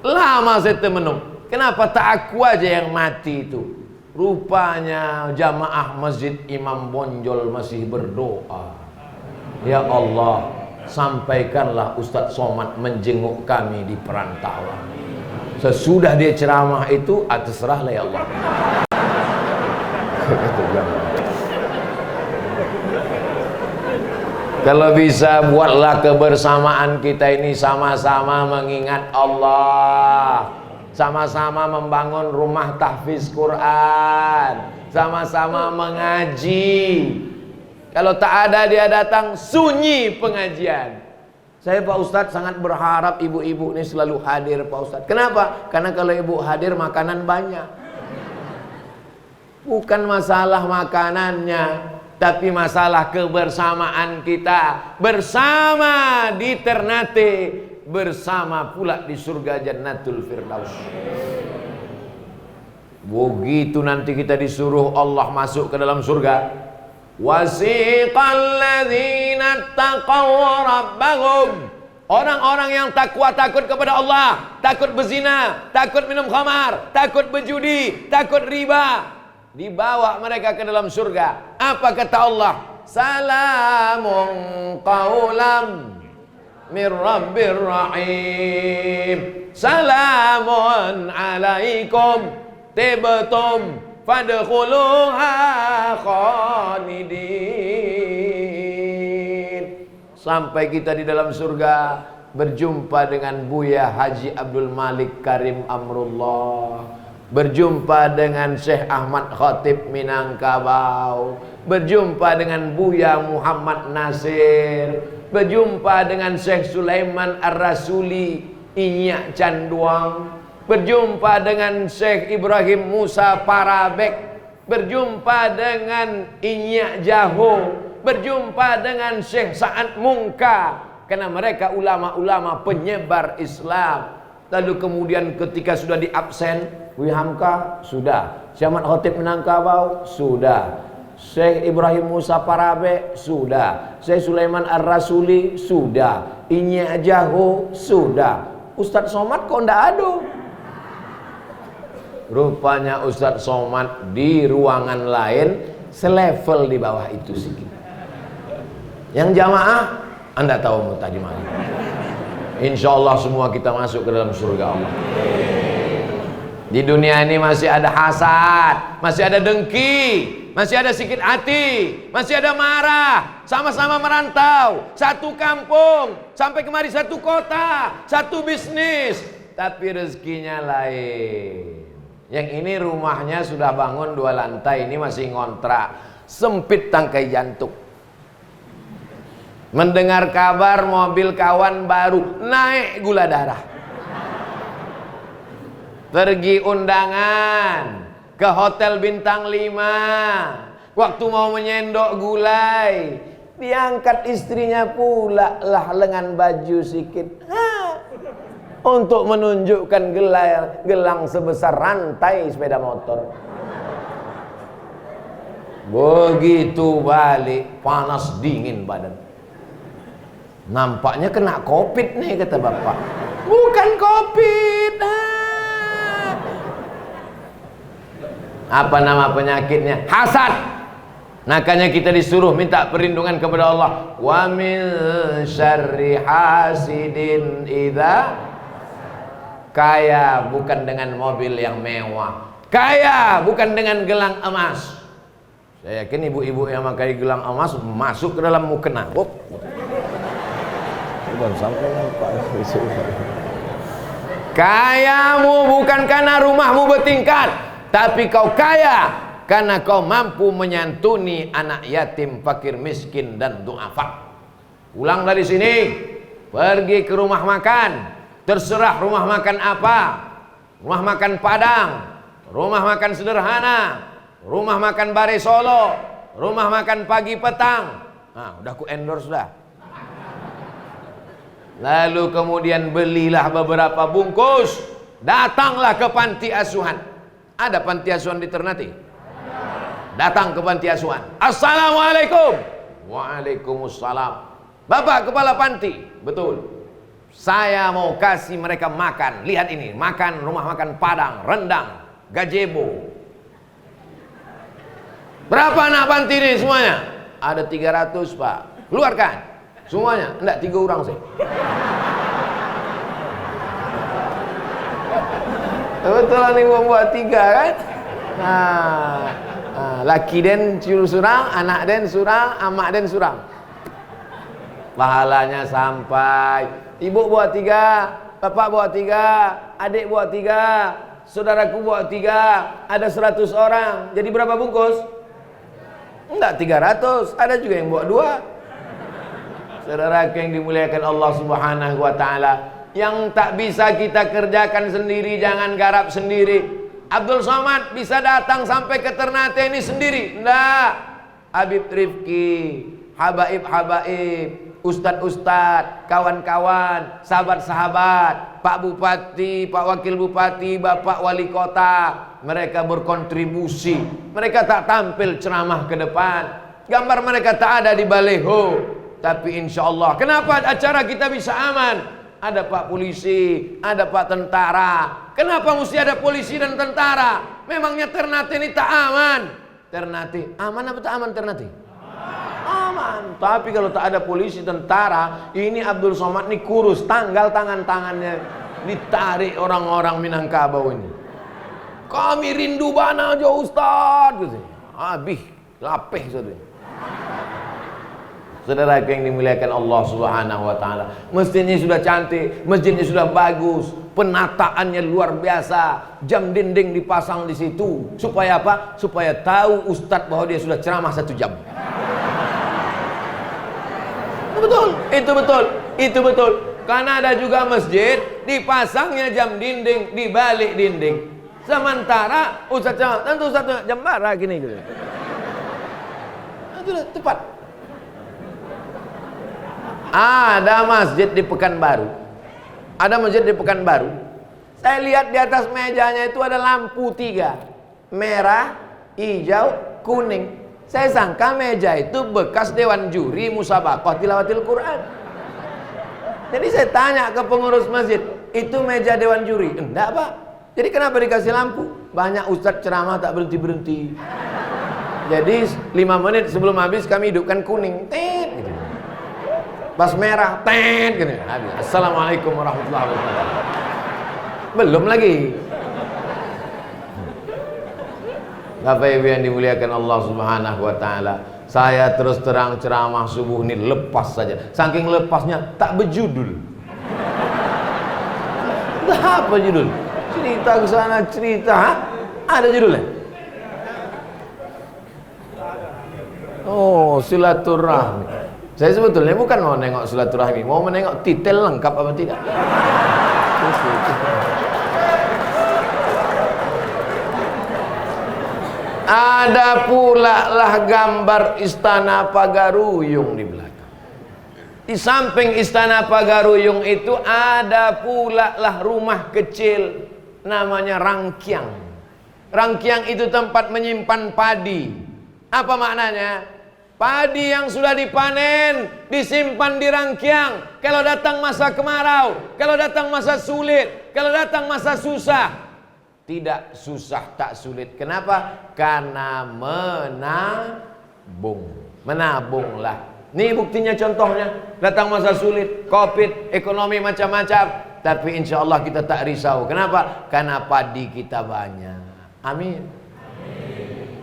lama saya temenung. Kenapa tak aku aja yang mati itu? Rupanya jamaah masjid Imam Bonjol masih berdoa. Ya Allah, sampaikanlah Ustadz Somad menjenguk kami di perantauan. Sesudah dia ceramah itu, terserahlah ya Allah. Kalau bisa buatlah kebersamaan kita ini sama-sama mengingat Allah, sama-sama membangun rumah tahfiz Quran, sama-sama mengaji. Kalau tak ada dia datang, sunyi pengajian. Saya Pak Ustadz sangat berharap ibu-ibu ini selalu hadir Pak Ustadz. Kenapa? Karena kalau ibu hadir makanan banyak. Bukan masalah makanannya, tapi masalah kebersamaan kita. Bersama di Ternate, bersama pula di surga Jannatul Firdaus. Begitu nanti kita disuruh Allah masuk ke dalam surga. Wasiqal ladzina taqaw rabbahum, orang-orang yang takwa, takut kepada Allah, takut berzina, takut minum khamar, takut berjudi, takut riba, dibawa mereka ke dalam surga. Apa kata Allah? Salamun qaulam mir rabbir rahim. Salamun alaikum tibtum fadkhuluha khalidin. Sampai kita di dalam surga berjumpa dengan Buya Haji Abdul Malik Karim Amrullah, berjumpa dengan Syekh Ahmad Khatib Minangkabau, berjumpa dengan Buya Muhammad Nasir, berjumpa dengan Syekh Sulaiman Ar-Rasuli Inyak Canduang, berjumpa dengan Syekh Ibrahim Musa Parabek, berjumpa dengan Inyak Jaho, berjumpa dengan Syekh Sa'ad Mungka, karena mereka ulama-ulama penyebar Islam. Lalu kemudian ketika sudah di absen, Buya Hamka sudah, Syekh Ahmad Khatib Minangkabau sudah, Syekh Ibrahim Musa Parabek sudah, Syekh Sulaiman Ar-Rasuli sudah, Inyak Jaho sudah, Ustadz Somad kok ndak ada? Rupanya Ustadz Somad di ruangan lain, selevel di bawah itu sedikit. Yang jamaah, Anda tahu mau tadi mana? Insya Allah semua kita masuk ke dalam surga Allah. Di dunia ini masih ada hasad, masih ada dengki, masih ada sikit hati, masih ada marah. Sama-sama merantau, satu kampung, sampai kemari satu kota, satu bisnis, tapi rezekinya lain. Yang ini rumahnya sudah bangun 2 lantai, ini masih ngontrak, sempit tangkai jantung. Mendengar kabar mobil kawan baru, naik gula darah. Pergi undangan ke hotel bintang 5, waktu mau menyendok gulai, diangkat istrinya pula lah lengan baju sikit. untuk menunjukkan gelang sebesar rantai sepeda motor. Begitu balik, panas dingin badan. Nampaknya kena COVID nih, kata bapak. Bukan COVID. Apa nama penyakitnya? Hasad. Makanya kita disuruh minta perlindungan kepada Allah. Wa min syarri hasidin idza. Kaya bukan dengan mobil yang mewah, kaya bukan dengan gelang emas. Saya yakin ibu-ibu yang memakai gelang emas masuk ke dalam mukena. Kayamu bukan karena rumahmu bertingkat, tapi kau kaya karena kau mampu menyantuni anak yatim, fakir, miskin, dan du'afa. Pulang dari sini, pergi ke rumah makan. Terserah rumah makan apa. Rumah makan Padang, rumah makan sederhana, rumah makan Bare Solo, rumah makan pagi petang. Nah, udah ku endorse dah. Lalu kemudian belilah beberapa bungkus. Datanglah ke panti asuhan. Ada panti asuhan di Ternate? Datang ke panti asuhan. Assalamualaikum. Waalaikumsalam. Bapak kepala panti. Betul. Saya mau kasih mereka makan. Lihat ini, makan rumah makan Padang, rendang, gazebo. Berapa anak panti ini semuanya? Ada 300, Pak. Keluarkan semuanya. Enggak, 3 orang sih. Betul nih buat 3 kan? Laki den surang, anak den surang, amak den surang. Pahalanya sampai. Ibu buat 3, bapak buat 3, adik buat 3, saudaraku buat 3. Ada 100 orang. Jadi berapa bungkus? Enggak 300. Ada juga yang buat 2. Saudaraku yang dimuliakan Allah Subhanahu wa taala, yang tak bisa kita kerjakan sendiri jangan garap sendiri. Abdul Somad bisa datang sampai ke Ternate ini sendiri? Enggak. Habib Rifki, habaib-habaib, ustad-ustad, kawan-kawan, sahabat-sahabat, Pak Bupati, Pak Wakil Bupati, Bapak Wali Kota, mereka berkontribusi. Mereka tak tampil ceramah ke depan, gambar mereka tak ada di baleho, tapi insya Allah. Kenapa acara kita bisa aman? Ada Pak Polisi, ada Pak Tentara. Kenapa mesti ada polisi dan tentara? Memangnya Ternate ini tak aman? Ternate aman apa tak aman Ternate? Aman. Tapi kalau tak ada polisi tentara, ini Abdul Somad ini kurus, tanggal tangannya ditarik orang-orang Minangkabau ini. Kami rindu bana aja Ustaz. Habis lapeh saudara. Saudara yang dimuliakan Allah Subhanahu wa taala, masjidnya sudah cantik, masjidnya sudah bagus, penataannya luar biasa, jam dinding dipasang di situ. Supaya apa? Supaya tahu ustadz bahwa dia sudah ceramah 1 jam. Itu betul. Karena ada juga masjid dipasangnya jam dinding di balik dinding. Sementara ustadz ceramah, tentu 1 jam bara gini gitu. Itu tepat. Ada masjid di Pekanbaru. Saya lihat di atas mejanya itu ada lampu 3. Merah, hijau, kuning. Saya sangka meja itu bekas dewan juri musabaqah tilawatil Quran. Jadi saya tanya ke pengurus masjid, itu meja dewan juri? Enggak, Pak. Jadi kenapa dikasih lampu? Banyak ustadz ceramah tak berhenti-berhenti. Jadi 5 menit sebelum habis kami hidupkan kuning. Tet gitu. Pas merah, tet gini. Assalamualaikum warahmatullahi wabarakatuh. Belum lagi. Bapak Ibu yang dimuliakan Allah Subhanahu wa taala, saya terus terang ceramah subuh ini lepas saja. Saking lepasnya tak berjudul. Apa judul? Cerita ke sana cerita, ada judulnya. Oh, silaturahmi. Saya sebetulnya bukan mau nengok silaturahmi, mau menengok titel lengkap apa tidak. Ada pula lah gambar istana Pagaruyung di belakang. Di samping Istana Pagaruyung itu ada pula lah rumah kecil namanya Rangkyang. Rangkyang itu tempat menyimpan padi. Apa maknanya? Padi yang sudah dipanen disimpan di Rangkyang. Kalau datang masa kemarau, kalau datang masa sulit, kalau datang masa susah, tidak susah tak sulit. Kenapa? Karena menabung. Menabunglah. Ini buktinya, contohnya datang masa sulit, Covid, ekonomi macam-macam, tapi insya Allah kita tak risau. Kenapa? Karena padi kita banyak. Amin.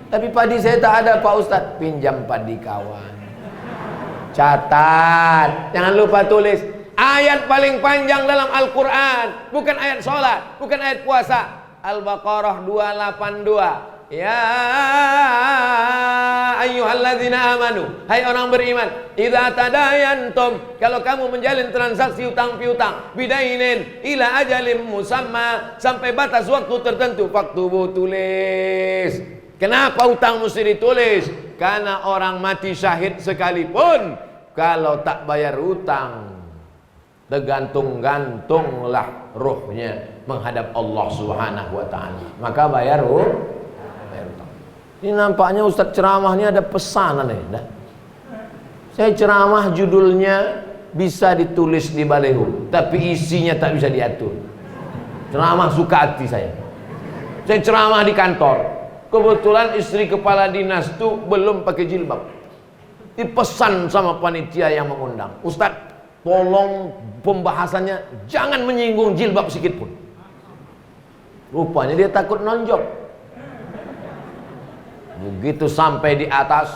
Tapi padi saya tak ada Pak Ustadz. Pinjam padi kawan. Catat, jangan lupa tulis. Ayat paling panjang dalam Al-Quran, bukan ayat sholat, bukan ayat puasa. Al-Baqarah 282. Ya ayyuhalladzina amanu, hai orang beriman, idza tadayantum, kalau kamu menjalin transaksi utang piutang, bidainin ila ajalim musamma, sampai batas waktu tertentu, faktubu, tulis. Kenapa utang mesti ditulis? Karena orang mati syahid sekalipun, kalau tak bayar utang, tergantung-gantunglah ruhnya menghadap Allah Subhanahu wa taala. Maka bayar utang. Ini nampaknya Ustadz ceramah ini ada pesanan nih. Dah. Saya ceramah judulnya bisa ditulis di baleho, tapi isinya tak bisa diatur. Ceramah suka hati saya. Saya ceramah di kantor. Kebetulan istri kepala dinas itu belum pakai jilbab. Dipesan sama panitia yang mengundang, Ustadz, tolong pembahasannya jangan menyinggung jilbab sedikit pun. Rupanya dia takut nonjok. Begitu sampai di atas,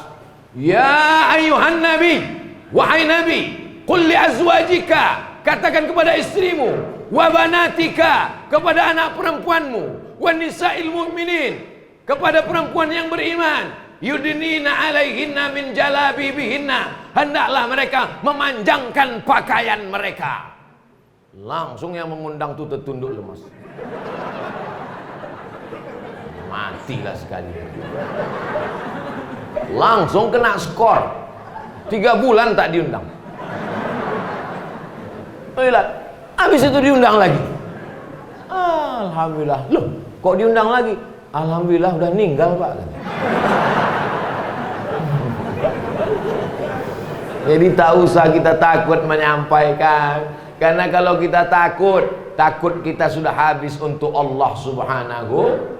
ya ayuhan nabi, wahai nabi, qul li azwajika, katakan kepada istrimu, wa banatika, kepada anak perempuanmu, wa nisa'il mu'minin, kepada perempuan yang beriman, yudnina alaihinna min jalabibihinna, hendaklah mereka memanjangkan pakaian mereka. Langsung yang mengundang itu tertunduk lemas. Matilah sekali. Langsung kena skor 3 bulan tak diundang. Habis itu diundang lagi. Alhamdulillah. Loh, kok diundang lagi? Alhamdulillah udah meninggal Pak. Jadi tak usah kita takut menyampaikan. Karena kalau kita takut kita sudah habis untuk Allah Subhanahu.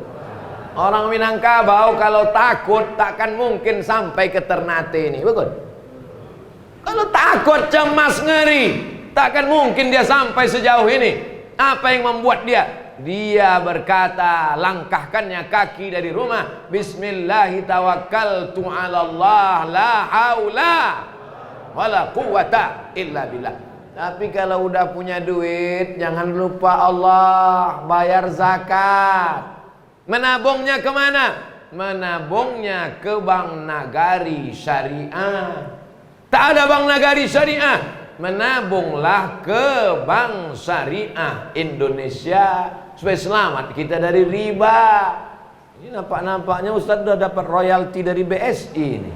Orang Minangkabau kalau takut takkan mungkin sampai ke Ternate ini, betul? Kalau takut, cemas, ngeri, takkan mungkin dia sampai sejauh ini. Apa yang membuat dia? Dia berkata, langkahkannya kaki dari rumah, Bismillahi tawakkaltu 'alallah, la haula wala quwwata illa billah. Tapi kalau udah punya duit, jangan lupa Allah, bayar zakat. Menabungnya kemana? Menabungnya ke Bank Nagari Syariah. Tak ada Bank Nagari Syariah, menabunglah ke Bank Syariah Indonesia supaya selamat kita dari riba. Ini nampak-nampaknya Ustaz sudah dapat royalti dari BSI ini.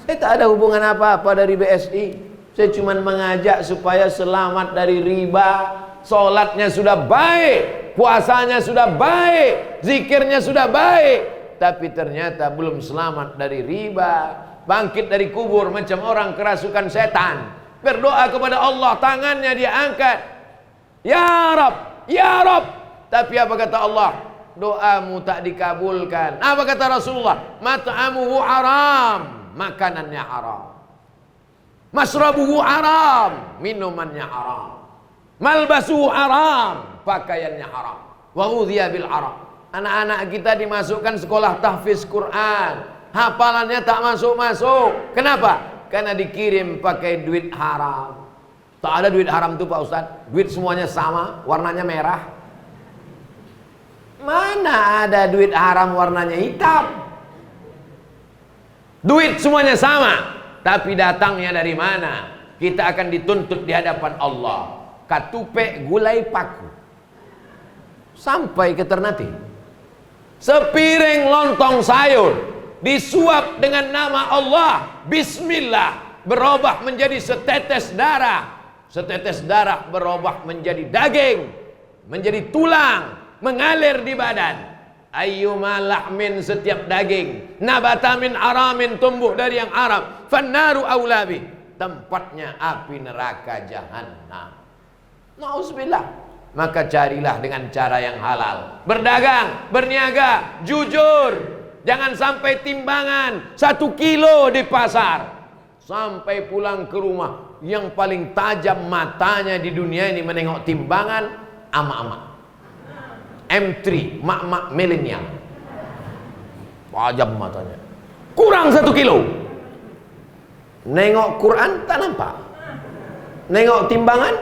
Saya tak ada hubungan apa-apa dari BSI. Saya cuma mengajak supaya selamat dari riba. Sholatnya sudah baik, puasanya sudah baik, zikirnya sudah baik, tapi ternyata belum selamat dari riba. Bangkit dari kubur macam orang kerasukan setan. Berdoa kepada Allah, tangannya dia angkat, ya Rab, ya Rab. Tapi apa kata Allah? Doamu tak dikabulkan. Apa kata Rasulullah? Mat'amuhu haram, makanannya haram. Masrabuhu haram, minumannya haram. Malbasuhu haram, pakaiannya haram. Wa udhiya bil haram. Anak-anak kita dimasukkan sekolah tahfiz Quran, hafalannya tak masuk-masuk. Kenapa? Karena dikirim pakai duit haram. Tak ada duit haram tuh Pak Ustaz. Duit semuanya sama, warnanya merah. Mana ada duit haram warnanya hitam? Duit semuanya sama, tapi datangnya dari mana? Kita akan dituntut di hadapan Allah. Katupe gulai paku sampai ke Ternate. Sepiring lontong sayur disuap dengan nama Allah, bismillah, berubah menjadi setetes darah. Setetes darah berubah menjadi daging, menjadi tulang, mengalir di badan. Ayyuma lahmin, setiap daging, nabata min aramin, tumbuh dari yang aram, fannaru aulabi, tempatnya api neraka jahanam. Nauzubillah. Maka carilah dengan cara yang halal, berdagang, berniaga, jujur. Jangan sampai timbangan 1 kilo di pasar, sampai pulang ke rumah yang paling tajam matanya di dunia ini menengok timbangan ama-ama M3, mak-mak milenial, tajam matanya, kurang 1 kilo. Nengok Quran tak nampak, nengok timbangan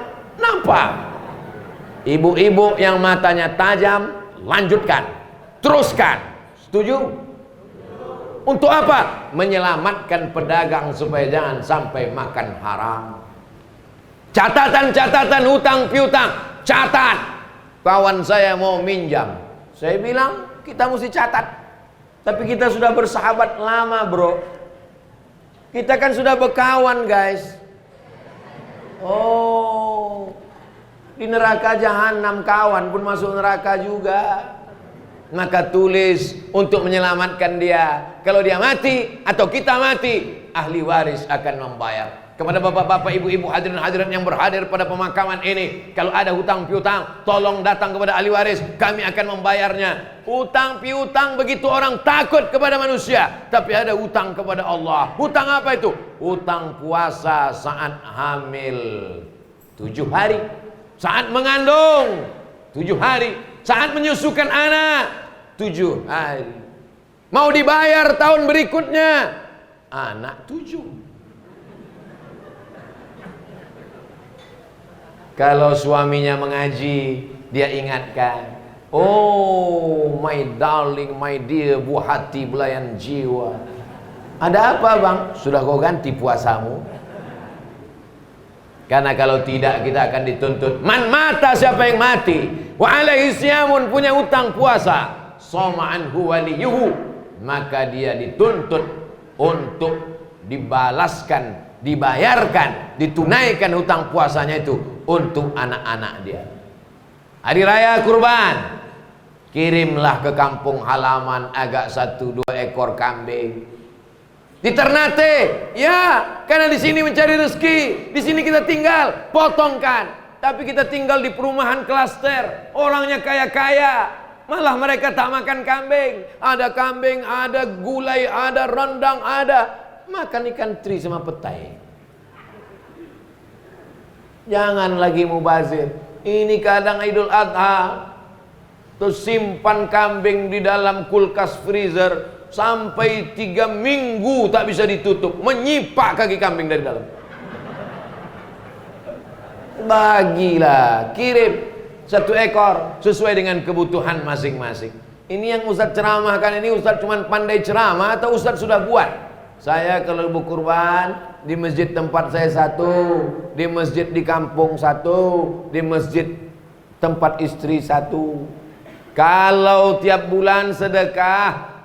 nampak. Ibu-ibu yang matanya tajam, lanjutkan, teruskan. Setuju? Untuk apa? Menyelamatkan pedagang supaya jangan sampai makan haram. Catatan-catatan hutang piutang, catat. Kawan saya mau minjam, saya bilang kita mesti catat. Tapi kita sudah bersahabat lama, bro. Kita kan sudah berkawan, guys. Oh, di neraka jahanam kawan pun masuk neraka juga. Maka tulis untuk menyelamatkan dia. Kalau dia mati atau kita mati, ahli waris akan membayar. Kepada bapak-bapak, ibu-ibu, hadirin-hadirat yang berhadir pada pemakaman ini, kalau ada hutang piutang, tolong datang kepada ahli waris, kami akan membayarnya. Hutang piutang begitu orang takut kepada manusia, tapi ada hutang kepada Allah. Hutang apa itu? Hutang puasa saat hamil 7 hari, saat mengandung 7 hari, saat menyusukan anak 7 hari. Mau dibayar tahun berikutnya, anak 7. Kalau suaminya mengaji, dia ingatkan, oh my darling, my dear, buah hati belayan jiwa. Ada apa bang? Sudah kau ganti puasamu? Karena kalau tidak kita akan dituntut. Man mata, siapa yang mati, wa alaihi siyamun, punya utang puasa, soma anhu waliyuhu, maka dia dituntut untuk dibalaskan, dibayarkan, ditunaikan hutang puasanya itu untuk anak-anak dia. Hari raya kurban, kirimlah ke kampung halaman agak 1-2 ekor kambing. Di Ternate, ya, karena di sini mencari rezeki, di sini kita tinggal, potongkan. Tapi kita tinggal di perumahan klaster, orangnya kaya-kaya, malah mereka tak makan kambing. Ada kambing, ada gulai, ada rendang, ada makan ikan teri sama petai. Jangan lagi mubazir. Ini kadang Idul Adha, terus simpan kambing di dalam kulkas freezer sampai 3 minggu tak bisa ditutup, menyipak kaki kambing dari dalam. Bagilah, kirim 1 ekor sesuai dengan kebutuhan masing-masing. Ini yang Ustaz ceramahkan ini, Ustaz cuma pandai ceramah atau Ustaz sudah buat? Saya kalau berkurban di masjid tempat saya 1, di masjid di kampung 1, di masjid tempat istri 1. Kalau tiap bulan sedekah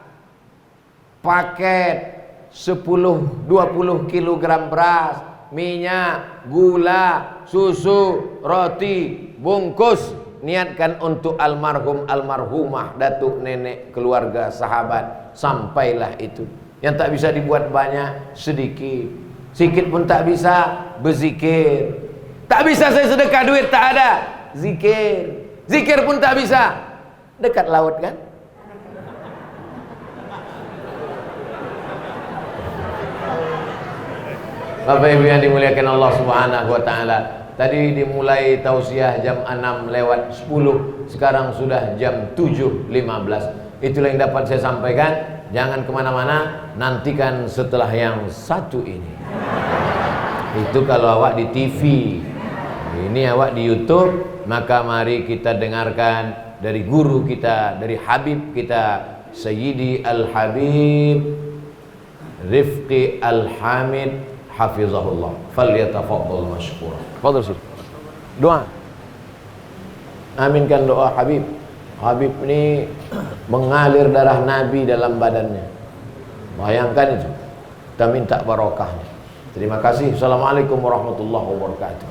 paket 10-20 kilogram beras, minyak, gula, susu, roti, bungkus, niatkan untuk almarhum almarhumah, datuk, nenek, keluarga, sahabat, sampailah itu. Yang tak bisa dibuat banyak, sedikit. Sikit pun tak bisa, berzikir. Tak bisa saya sedekah duit, tak ada, zikir. Zikir pun tak bisa, dekat laut kan? Bapak Ibu yang dimuliakan Allah Subhanahu wa taala, tadi dimulai tausiah jam 6:10, sekarang sudah jam 7:15. Itulah yang dapat saya sampaikan. Jangan kemana-mana, nantikan setelah yang satu ini. Itu kalau awak di TV, ini awak di YouTube, maka mari kita dengarkan dari guru kita, dari Habib kita, Sayyidi Al-Habib Rifqi Al-Hamid hafizahullah. Falyatafaddal mashkura. Fadhil sir. Doa. Aminkan doa Habib. Habib ini mengalir darah Nabi dalam badannya. Bayangkan itu. Kita minta barokahnya. Terima kasih. Assalamualaikum warahmatullahi wabarakatuh.